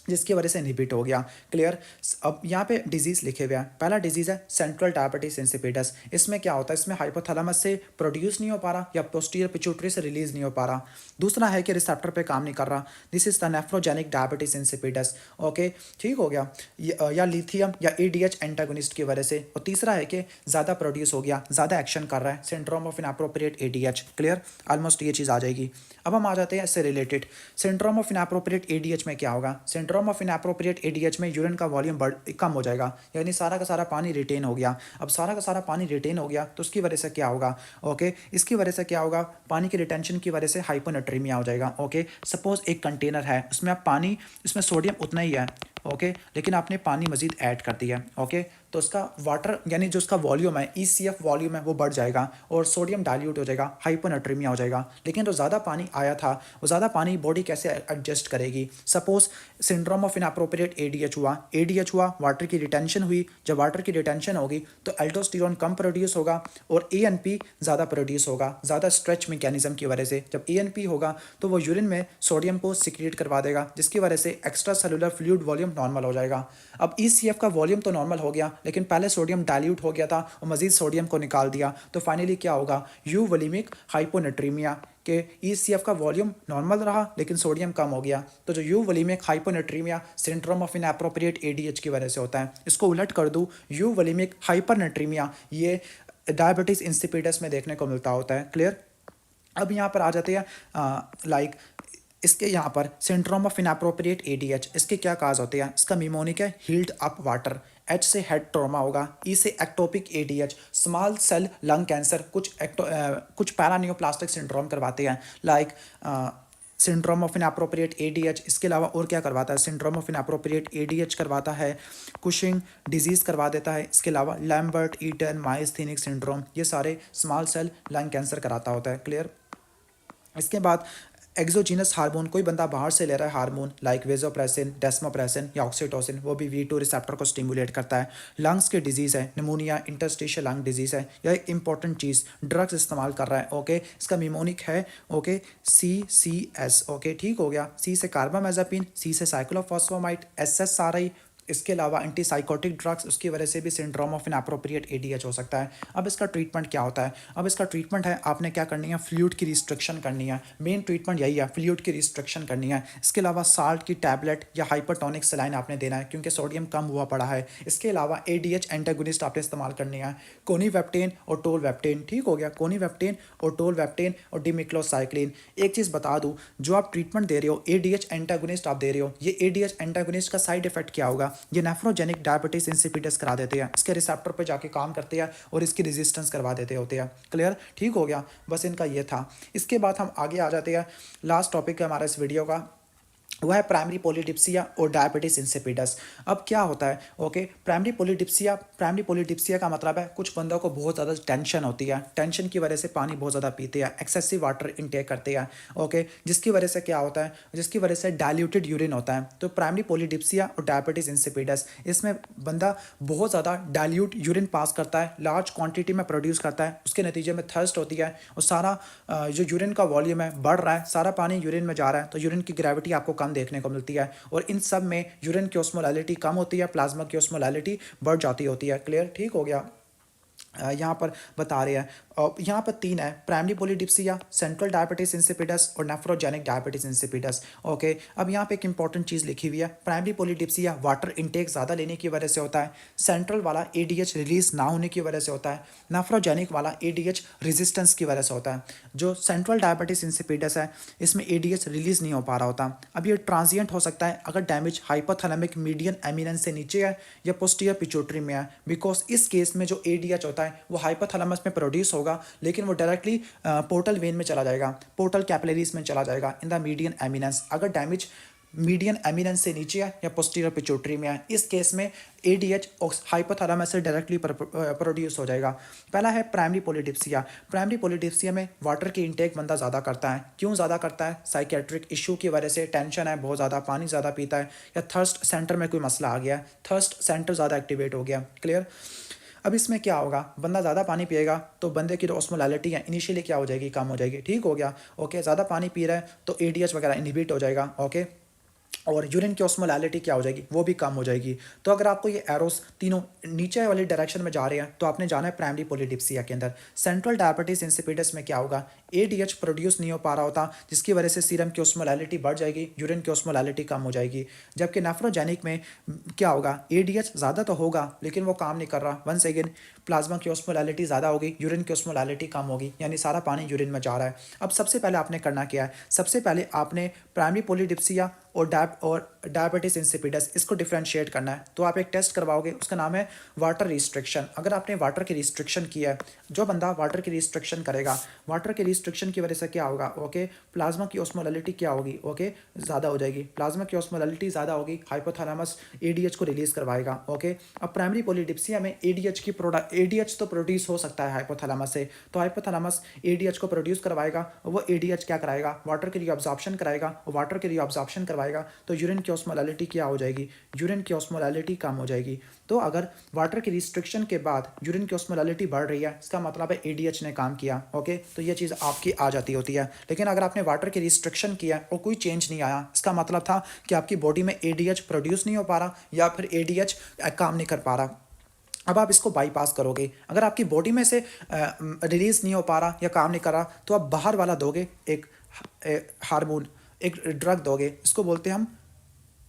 जिसकी वजह से इनहिबिट हो गया। क्लियर। अब यहाँ पे डिजीज़ लिखे हुए हैं। पहला डिजीज़ है सेंट्रल डायबिटीज इंसिपिडस। इसमें क्या होता है, इसमें हाइपोथैलेमस से प्रोड्यूस नहीं हो पा रहा या पोस्टीरियर पिट्यूटरी से रिलीज नहीं हो पा रहा। दूसरा है कि रिसेप्टर पे काम नहीं कर रहा, this is the nephrogenic diabetes insipidus. Okay, ठीक हो गया, या लिथियम या एडीएच एंटागोनिस्ट की वजह से। और तीसरा है कि ज़्यादा प्रोड्यूस हो गया, ज़्यादा एक्शन कर रहा है, syndrome of inappropriate ADH. Clear, almost ये चीज़ आ जाएगी। अब हम आ जाते हैं इससे related, syndrome of inappropriate ADH में क्या होगा। सिंड्रोम ऑफ इनअप्रोप्रिएट एडीएच में यूरिन का वॉल्यूम कम हो जाएगा, यानी सारा का सारा पानी रिटेन हो गया। अब सारा का सारा पानी रिटेन हो गया तो उसकी वजह से क्या होगा, ओके, इसकी वजह से क्या होगा, पानी की रिटेंशन की वजह से हाइपोनेट्रीमिया हो जाएगा। ओके, सपोज एक कंटेनर है, उसमें आप पानी, इसमें सोडियम उतना ही है, ओके, लेकिन आपने पानी मजीद ऐड कर दिया। ओके, तो उसका वाटर यानी जो उसका वॉल्यूम है, ईसीएफ वॉल्यूम है, वो बढ़ जाएगा और सोडियम डाइल्यूट हो जाएगा, हाइपोनेट्रीमिया हो जाएगा। लेकिन जो ज़्यादा पानी आया था, वो ज़्यादा पानी बॉडी कैसे एडजस्ट करेगी। Suppose syndrome of inappropriate ADH हुआ, वाटर की रिटेंशन हुई। जब वाटर की रिटेंशन होगी तो एल्डोस्टेरोन कम प्रोड्यूस होगा और एएनपी ज़्यादा प्रोड्यूस होगा, ज़्यादा स्ट्रेच मैकेनिज्म की वजह से। जब एएनपी होगा तो वो यूरिन में सोडियम को सिक्रिएट करवा देगा, जिसकी वजह से extra cellular fluid volume normal हो जाएगा। अब ईसीएफ का वॉल्यूम तो नॉर्मल हो गया, लेकिन पहले सोडियम डाइल्यूट हो गया था और मजीद सोडियम को निकाल दिया, तो फाइनली क्या होगा, यू वोलिमिक हाइपोनेट्रीमिया के ईसीएफ का वॉल्यूम नॉर्मल रहा लेकिन सोडियम कम हो गया। तो जो euvolemic hyponatremia syndrome of inappropriate ADH की वजह से होता है। इसको उलट कर दूँ, यू वोलिमिक हाइपरनेट्रीमिया, ये डायबिटीज इंसिपिडस में देखने को मिलता होता है। क्लियर। अब यहाँ पर आ जाते हैं लाइक इसके यहाँ पर सिंड्रोम ऑफ इनअप्रोप्रिएट एडीएच, इसके क्या काज होते हैं। इसका मिमोनिक है हील्ड अप वाटर, एच से हेड ट्रॉमा होगा, ई से ectopic ADH, small cell lung cancer, कुछ पैरानियोप्लास्टिक सिंड्रोम करवाते हैं like syndrome of inappropriate ADH. इसके अलावा और क्या करवाता है, सिंड्रोम ऑफ इनअप्रोप्रिएट एडीएच करवाता है, कुशिंग डिजीज़ करवा देता है। इसके अलावा लैम्बर्ट ईटन माइस्थेनिक सिंड्रोम, ये सारे स्मॉल सेल लंग कैंसर कराता होता है। क्लियर। इसके बाद एक्सोजीनस हार्मोन, कोई बंदा बाहर से ले रहा है हार्मोन लाइक वेजोप्रेसिन, डेस्मोप्रेसिन या ऑक्सीटोसिन, वो भी V2 रिसेप्टर को स्टिमुलेट करता है। लंग्स की डिजीज़ है, निमोनिया, इंटरस्टिशियल लंग डिजीज़ है, या एक इंपॉर्टेंट चीज़ ड्रग्स इस्तेमाल कर रहा है। ओके, इसका मिमोनिक है ओके CCS। ओके, ठीक हो गया, C से कार्बामेज़ापिन, C से साइक्लोफॉस्फोमाइड, SSRI। इसके अलावा एंटीसाइकोटिक ड्रग्स, उसकी वजह से भी सिंड्रोम ऑफ इनअप्रोप्रिएट एडीएच हो सकता है। अब इसका ट्रीटमेंट क्या होता है, अब इसका ट्रीटमेंट है आपने क्या करनी है, फ्लूइड की रिस्ट्रिक्शन करनी है। मेन ट्रीटमेंट यही है, फ्लूइड की रिस्ट्रिक्शन करनी है। इसके अलावा साल्ट की टैबलेट या हाइपरटोनिक सलाइन आपने देना है क्योंकि सोडियम कम हुआ पड़ा है। इसके अलावा एडीएच एंटागोनिस्ट आपने इस्तेमाल करनी है, कोनीवेप्टेन और टोलवेप्टेन। ठीक हो गया, कोनीवेप्टेन और टोलवेप्टेन और डिमिक्लोसाइक्लिन। एक चीज़ बता दूँ, जो आप ट्रीटमेंट दे रहे हो, एडीएच एंटागोनिस्ट आप दे रहे हो, ये एडीएच एंटागोनिस्ट का साइड इफेक्ट क्या होगा, ये नेफ्रोजेनिक डायबिटीज इंसिपिडस करा देते हैं, इसके रिसेप्टर पे जाके काम करते हैं और इसकी रेजिस्टेंस करवा देते होते हैं। क्लियर, ठीक हो गया, बस इनका ये था। इसके बाद हम आगे आ जाते हैं, लास्ट टॉपिक है हमारा इस वीडियो का, वह है प्राइमरी पॉलीडिप्सिया और डायबिटीज इंसिपिडस। अब क्या होता है, ओके, प्राइमरी पॉलीडिप्सिया का मतलब है कुछ बंदों को बहुत ज़्यादा टेंशन होती है, टेंशन की वजह से पानी बहुत ज़्यादा पीते हैं, एक्सेसिव वाटर इनटेक करते हैं। ओके, जिसकी वजह से क्या होता है, जिसकी वजह से डाइल्यूटेड यूरिन होता है। तो प्राइमरी पॉलीडिप्सिया और डायबिटीज इंसिपिडस, इसमें बंदा बहुत ज़्यादा डाइल्यूट यूरिन पास करता है, लार्ज क्वान्टिटी में प्रोड्यूस करता है, उसके नतीजे में थर्स्ट होती है और सारा जो यूरिन का वॉल्यूम है बढ़ रहा है, सारा पानी यूरिन में जा रहा है, तो यूरिन की ग्रेविटी आपको कम देखने को मिलती है और इन सब में यूरिन की ऑस्मोलैलिटी कम होती है, प्लाज्मा की ऑस्मोलैलिटी बढ़ जाती होती है। क्लियर, ठीक हो गया। यहाँ पर बता रहे हैं, यहाँ पर तीन है, primary polydipsia, central diabetes insipidus और नेफ्रोजेनिक डायबिटीज इंसिपिडस। ओके, अब यहाँ पे एक इंपॉर्टेंट चीज़ लिखी हुई है, प्राइमरी पॉलीडिप्सिया वाटर इंटेक ज़्यादा लेने की वजह से होता है, सेंट्रल वाला एडीएच रिलीज ना होने की वजह से होता है, नेफ्रोजेनिक वाला एडीएच रेजिस्टेंस की वजह से होता है। जो सेंट्रल डायबिटीज इंसिपिडस है, इसमें एडीएच रिलीज नहीं हो पा रहा होता। अब ये ट्रांजिएंट हो सकता है अगर डैमेज हाइपोथैलेमिक मीडियन एमिनेंस से नीचे है या पोस्टीरियर पिट्यूटरी में है, बिकॉज इस केस में जो एडीएच होता है वो हाइपोथैलेमस में प्रोड्यूस होगा होगा, लेकिन वो डायरेक्टली पोर्टल वेन में चला जाएगा, पोर्टल कैपिलरीज में चला जाएगा इन द मीडियन एमिनेंस। अगर डैमेज मीडियन एमिनेंस से नीचे है या पोस्टीरियर पिट्यूटरी में है, इस केस में एडीएच हाइपोथैलेमस से डायरेक्टली प्रोड्यूस हो जाएगा। पहला है प्राइमरी पॉलीडिप्सिया। प्राइमरी पॉलीडिप्सिया में वाटर की इंटेक बंदा ज़्यादा करता है। क्यों ज़्यादा करता है? साइकेट्रिक इशू की वजह से, टेंशन है बहुत ज़्यादा, पानी ज़्यादा पीता है, या थर्स्ट सेंटर में कोई मसला आ गया, थर्स्ट सेंटर ज़्यादा एक्टिवेट हो गया। क्लियर? अब इसमें क्या होगा, बंदा ज़्यादा पानी पिएगा तो बंदे की जो ऑस्मोलैलिटी है इनिशियली क्या हो जाएगी, कम हो जाएगी। ठीक हो गया? ओके, ज़्यादा पानी पी रहा है तो एडीएच वगैरह इनहिबिट हो जाएगा। ओके, और यूरिन की ऑस्मोलैलिटी क्या हो जाएगी, वो भी कम हो जाएगी। तो अगर आपको ये एरोस तीनों नीचे वाली डायरेक्शन में जा रहे हैं तो आपने जाना है प्राइमरी पॉलीडिप्सिया के अंदर। सेंट्रल डायबिटीज इंसिपिडस में क्या होगा, एडीएच प्रोड्यूस नहीं हो पा रहा होता, जिसकी वजह से सीरम की ऑस्मोलैलिटी बढ़ जाएगी, यूरिन की ऑस्मोलैलिटी कम हो जाएगी। जबकि नेफ्रोजेनिक में क्या होगा, एडीएच ज़्यादा तो होगा लेकिन वो काम नहीं कर रहा। वंस अगेन प्लाज्मा की ऑस्मोलैलिटी ज़्यादा होगी, यूरिन की ऑस्मोलैलिटी कम होगी, यानी सारा पानी यूरिन में जा रहा है। अब सबसे पहले आपने करना क्या है, सबसे पहले आपने प्राइमरी पॉलीडिप्सिया और डायबिटीज इंसिपिडस इसको डिफ्रेंशिएट करना है। तो आप एक टेस्ट करवाओगे, उसका नाम है वाटर रिस्ट्रिक्शन। अगर आपने वाटर की रिस्ट्रिक्शन किया है, जो बंदा वाटर की रिस्ट्रिक्शन करेगा, वाटर की रिस्ट्रिक्शन की वजह से क्या होगा, ओके, प्लाज्मा की ऑस्मोलैलिटी क्या होगी, ओके, ज़्यादा हो जाएगी। प्लाज्मा की ऑस्मोलैलिटी ज़्यादा होगी, हाइपोथैलेमस एडीएच को रिलीज करवाएगा। ओके, अब प्राइमरी पॉलीडिप्सिया में एडीएच तो प्रोड्यूस हो सकता है हाइपोथैलेमस से, तो हाइपोथैलेमस एडीएच को प्रोड्यूस करवाएगा, वो एडीएच क्या कराएगा, वाटर की रीअब्जॉर्प्शन कराएगा, वाटर की रीअब्जॉर्प्शन करवाएगा तो यूरिन की ऑस्मोलैलिटी क्या हो जाएगी, यूरिन की ऑस्मोलैलिटी कम हो जाएगी। तो अगर वाटर की रिस्ट्रिक्शन के बाद यूरिन की ऑस्मोलैलिटी बढ़ रही है, इसका मतलब है एडीएच ने काम किया। ओके, तो ये चीज़ आपकी आ जाती होती है। लेकिन अगर आपने वाटर की रिस्ट्रिक्शन किया और कोई चेंज नहीं आया, इसका मतलब था कि आपकी बॉडी में एडीएच प्रोड्यूस नहीं हो पा रहा या फिर एडीएच काम नहीं कर पा रहा। अब आप इसको बाईपास करोगे। अगर आपकी बॉडी में से रिलीज नहीं हो पा रहा या काम नहीं कर रहा तो आप बाहर वाला दोगे, एक हार्मोन, एक ड्रग दोगे, इसको बोलते हैं हम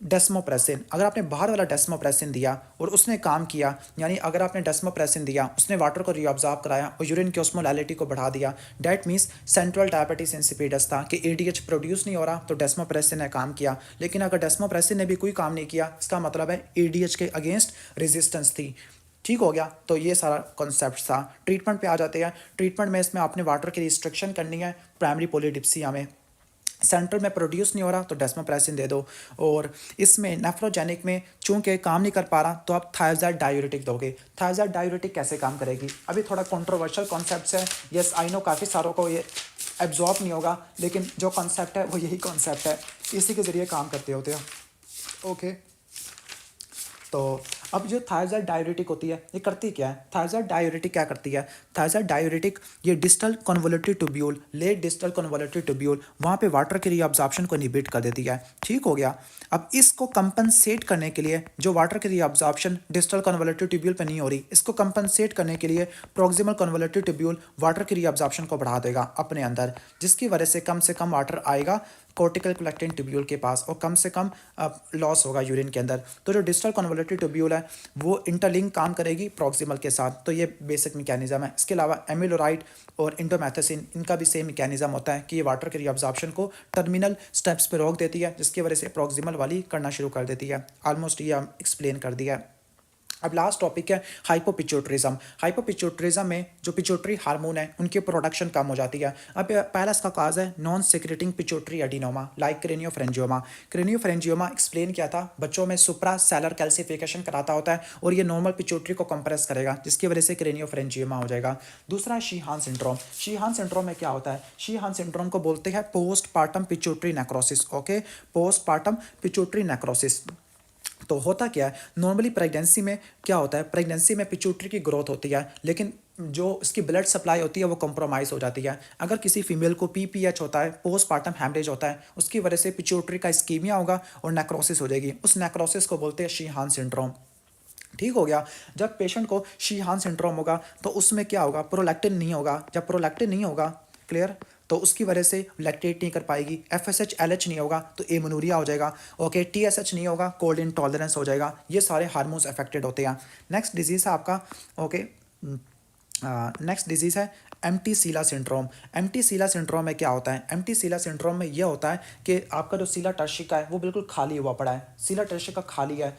डेस्मोप्रेसिन। अगर आपने बाहर वाला डेस्मोप्रेसिन दिया और उसने काम किया, यानी अगर आपने डेस्मोप्रेसिन दिया, उसने वाटर को रीअब्जॉर्ब कराया और यूरिन की ऑस्मोलैलिटी को बढ़ा दिया, that means central diabetes insipidus था कि एडीएच प्रोड्यूस नहीं हो रहा तो डेस्मोप्रेसिन ने काम किया। लेकिन अगर डेस्मोप्रेसिन ने भी कोई काम नहीं किया, इसका मतलब है एडीएच के अगेंस्ट रेजिस्टेंस थी। ठीक हो गया? तो ये सारा कॉन्सेप्ट था। ट्रीटमेंट पे आ जाते हैं। ट्रीटमेंट में इसमें आपने वाटर की रिस्ट्रिक्शन करनी है। प्राइमरी पॉलीडिप्सिया में सेंट्रल में प्रोड्यूस नहीं हो रहा तो डेस्मोप्रेसिन दे दो, और इसमें नेफ्रोजेनिक में चूंकि काम नहीं कर पा रहा तो आप थायजाइड डायूरेटिक दोगे। थायजाइड डायूरेटिक कैसे काम करेगी, अभी थोड़ा कंट्रोवर्शियल कॉन्सेप्ट है। यस आई नो, काफ़ी सारों को ये एब्जॉर्ब नहीं होगा, लेकिन जो कॉन्सेप्ट है वो यही कॉन्सेप्ट है, इसी के ज़रिए काम करते होते हैं। ओके, तो अब जो थायजाइड डायूरेटिक होती है ये करती क्या है, थायजाइड डायूरेटिक क्या करती है, थायजाइड डायूरेटिक ये distal convoluted tubule, late distal convoluted tubule, वहाँ पे वाटर के रीअब्जॉर्प्शन को इनहिबिट कर देती है। ठीक हो गया? अब इसको कंपनसेट करने के लिए, जो वाटर की रीअब्जॉर्प्शन डिस्टल कन्वोल्यूटिव ट्यूब्यूल पे नहीं हो रही, इसको कंपनसेट करने के लिए प्रॉक्सिमल कन्वोल्यूटिव ट्यूब्यूल वाटर की रीअब्जॉर्प्शन को बढ़ा देगा अपने अंदर, जिसकी वजह से कम वाटर आएगा कॉर्टिकल कलेक्टिंग ट्यूब्यूल के पास और कम से कम लॉस होगा यूरिन के अंदर। तो जो डिस्टल कन्वोल्यूटिव ट्यूब्यूल है वो इंटरलिंक काम करेगी प्रॉक्सिमल के साथ। तो ये बेसिक मैकेनिज्म है। इसके अलावा एमिलोराइड और इंडोमेथासिन, इनका भी सेम मैकेनिज्म होता है कि ये वाटर के रीअब्जॉर्प्शन को टर्मिनल स्टेप्स पे रोक देती है, जिसकी वजह से प्रॉक्सिमल वाली करना शुरू कर देती है। ऑलमोस्ट ये हम एक्सप्लेन कर दिया है। अब लास्ट टॉपिक है हाइपोपिट्यूटरिज्म। हाइपोपिट्यूटरिज्म में जो पिट्यूटरी हार्मोन है उनकी प्रोडक्शन कम हो जाती है। अब पहला इसका काज है non secreting pituitary adenoma like craniopharyngioma. Craniopharyngioma explain किया था, बच्चों में सुप्रा सेलर कैल्सिफिकेशन कराता होता है और ये नॉर्मल पिट्यूटरी को कंप्रेस करेगा, जिसकी वजह से क्रेनियोफ्रेंजियोमा हो जाएगा। दूसरा शीहान सिंड्रोम। शीहान सिंड्रोम में क्या होता है, शीहान सिंड्रोम को बोलते हैं postpartum pituitary necrosis. Okay, postpartum pituitary necrosis. तो होता क्या है, नॉर्मली प्रेगनेंसी में क्या होता है, प्रेगनेंसी में पिट्यूटरी की ग्रोथ होती है, लेकिन जो इसकी ब्लड सप्लाई होती है वो कंप्रोमाइज़ हो जाती है। अगर किसी फीमेल को पीपीएच होता है, पोस्टपार्टम हैमरेज होता है, उसकी वजह से पिट्यूटरी का इस्कीमिया होगा और नेक्रोसिस हो जाएगी। उस नेक्रोसिस को बोलते हैं शीहान सिंड्रोम। ठीक हो गया? जब पेशेंट को शीहान सिंड्रोम होगा तो उसमें क्या होगा, प्रोलैक्टिन नहीं होगा। जब प्रोलैक्टिन नहीं होगा, क्लियर, तो उसकी वजह से लैक्टेट नहीं कर पाएगी। एफएसएच एलएच नहीं होगा तो एमोनूरिया हो जाएगा। ओके, टीएसएच नहीं होगा, कोल्ड इंटॉलरेंस हो जाएगा। ये सारे हार्मोन्स अफेक्टेड होते हैं। नेक्स्ट डिजीज़ है आपका, ओके, नेक्स्ट डिजीज़ है एम्प्टी सीला सिंड्रोम। एम्प्टी सीला सिंड्रोम में क्या होता है, एम्प्टी सीला सिंड्रोम में यह होता है कि आपका जो सीला टर्शिका है वो बिल्कुल खाली हुआ पड़ा है, सीला टर्शिका खाली है।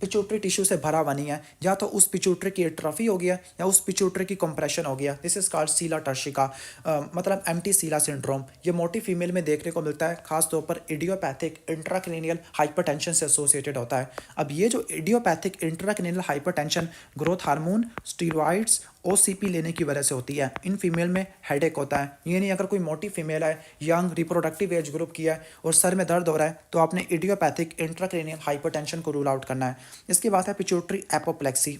पिट्यूटरी टिश्यू से भरा हुआ नहीं है, या तो उस पिट्यूटरी की एट्रोफी हो गया या उस पिट्यूटरी की कंप्रेशन हो गया। दिस इज कॉल्ड सीला टर्शिका, मतलब एम्प्टी सीला सिंड्रोम। ये मोटी फीमेल में देखने को मिलता है, खासतौर पर इडियोपैथिक इंट्राक्रेनियल हाइपरटेंशन से एसोसिएटेड होता है। अब ये जो idiopathic intracranial hypertension growth hormone, steroids, OCP लेने की वजह से होती है। इन फीमेल में हेडेक होता है। ये नहीं, अगर कोई मोटी फीमेल है, यंग रिप्रोडक्टिव एज ग्रुप की है और सर में दर्द हो रहा है, तो आपने इडियोपैथिक इंट्राक्रेनियल हाइपरटेंशन को रूल आउट करना है। इसके बाद है पिट्यूटरी एपोप्लेक्सी।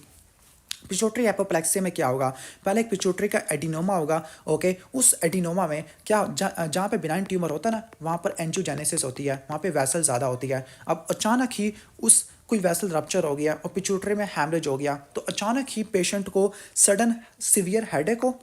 पिट्यूटरी एपोप्लेक्सी में क्या होगा, पहले एक पिट्यूटरी का एडिनोमा होगा। ओके, उस एडिनोमा में क्या जहाँ पे बिनाइन ट्यूमर होता है ना, वहाँ पर एंजियोजेनेसिस होती है, वहाँ पे वैसल ज़्यादा होती है। अब अचानक ही उस कोई वैसल रप्चर हो गया और पिट्यूटरी में हैमरेज हो गया, तो अचानक ही पेशेंट को सडन सीवियर हेडेक हो,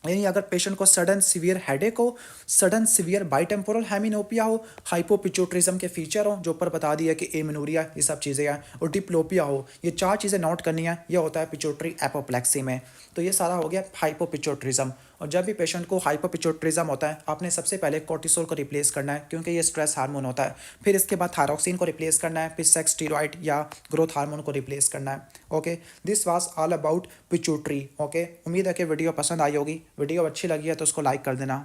यानी अगर पेशेंट को सडन सीवियर हेडेक हो, सडन सीवियर बाइटेम्पोरल हेमिनोपिया हो, हाइपोपिट्यूटरिज्म के फीचर हो जो ऊपर बता दिया कि एमेनोरिया, ये सब चीज़ें हैं, और डिप्लोपिया हो, ये 4 चीज़ें नोट करनी है। ये होता है पिट्यूटरी एपोप्लेक्सी में। तो ये सारा हो गया हाइपोपिट्यूटरिज्म। और जब भी पेशेंट को हाइपोपिट्यूटरिज्म होता है, आपने सबसे पहले कोर्टिसोल को रिप्लेस करना है, क्योंकि ये स्ट्रेस हार्मोन होता है। फिर इसके बाद थायरॉक्सिन को रिप्लेस करना है, फिर सेक्स स्टीरॉइड या ग्रोथ हार्मोन को रिप्लेस करना है। Okay, this was all about pituitary. Okay, उम्मीद है कि वीडियो पसंद आई होगी। वीडियो अच्छी लगी है तो उसको लाइक कर देना।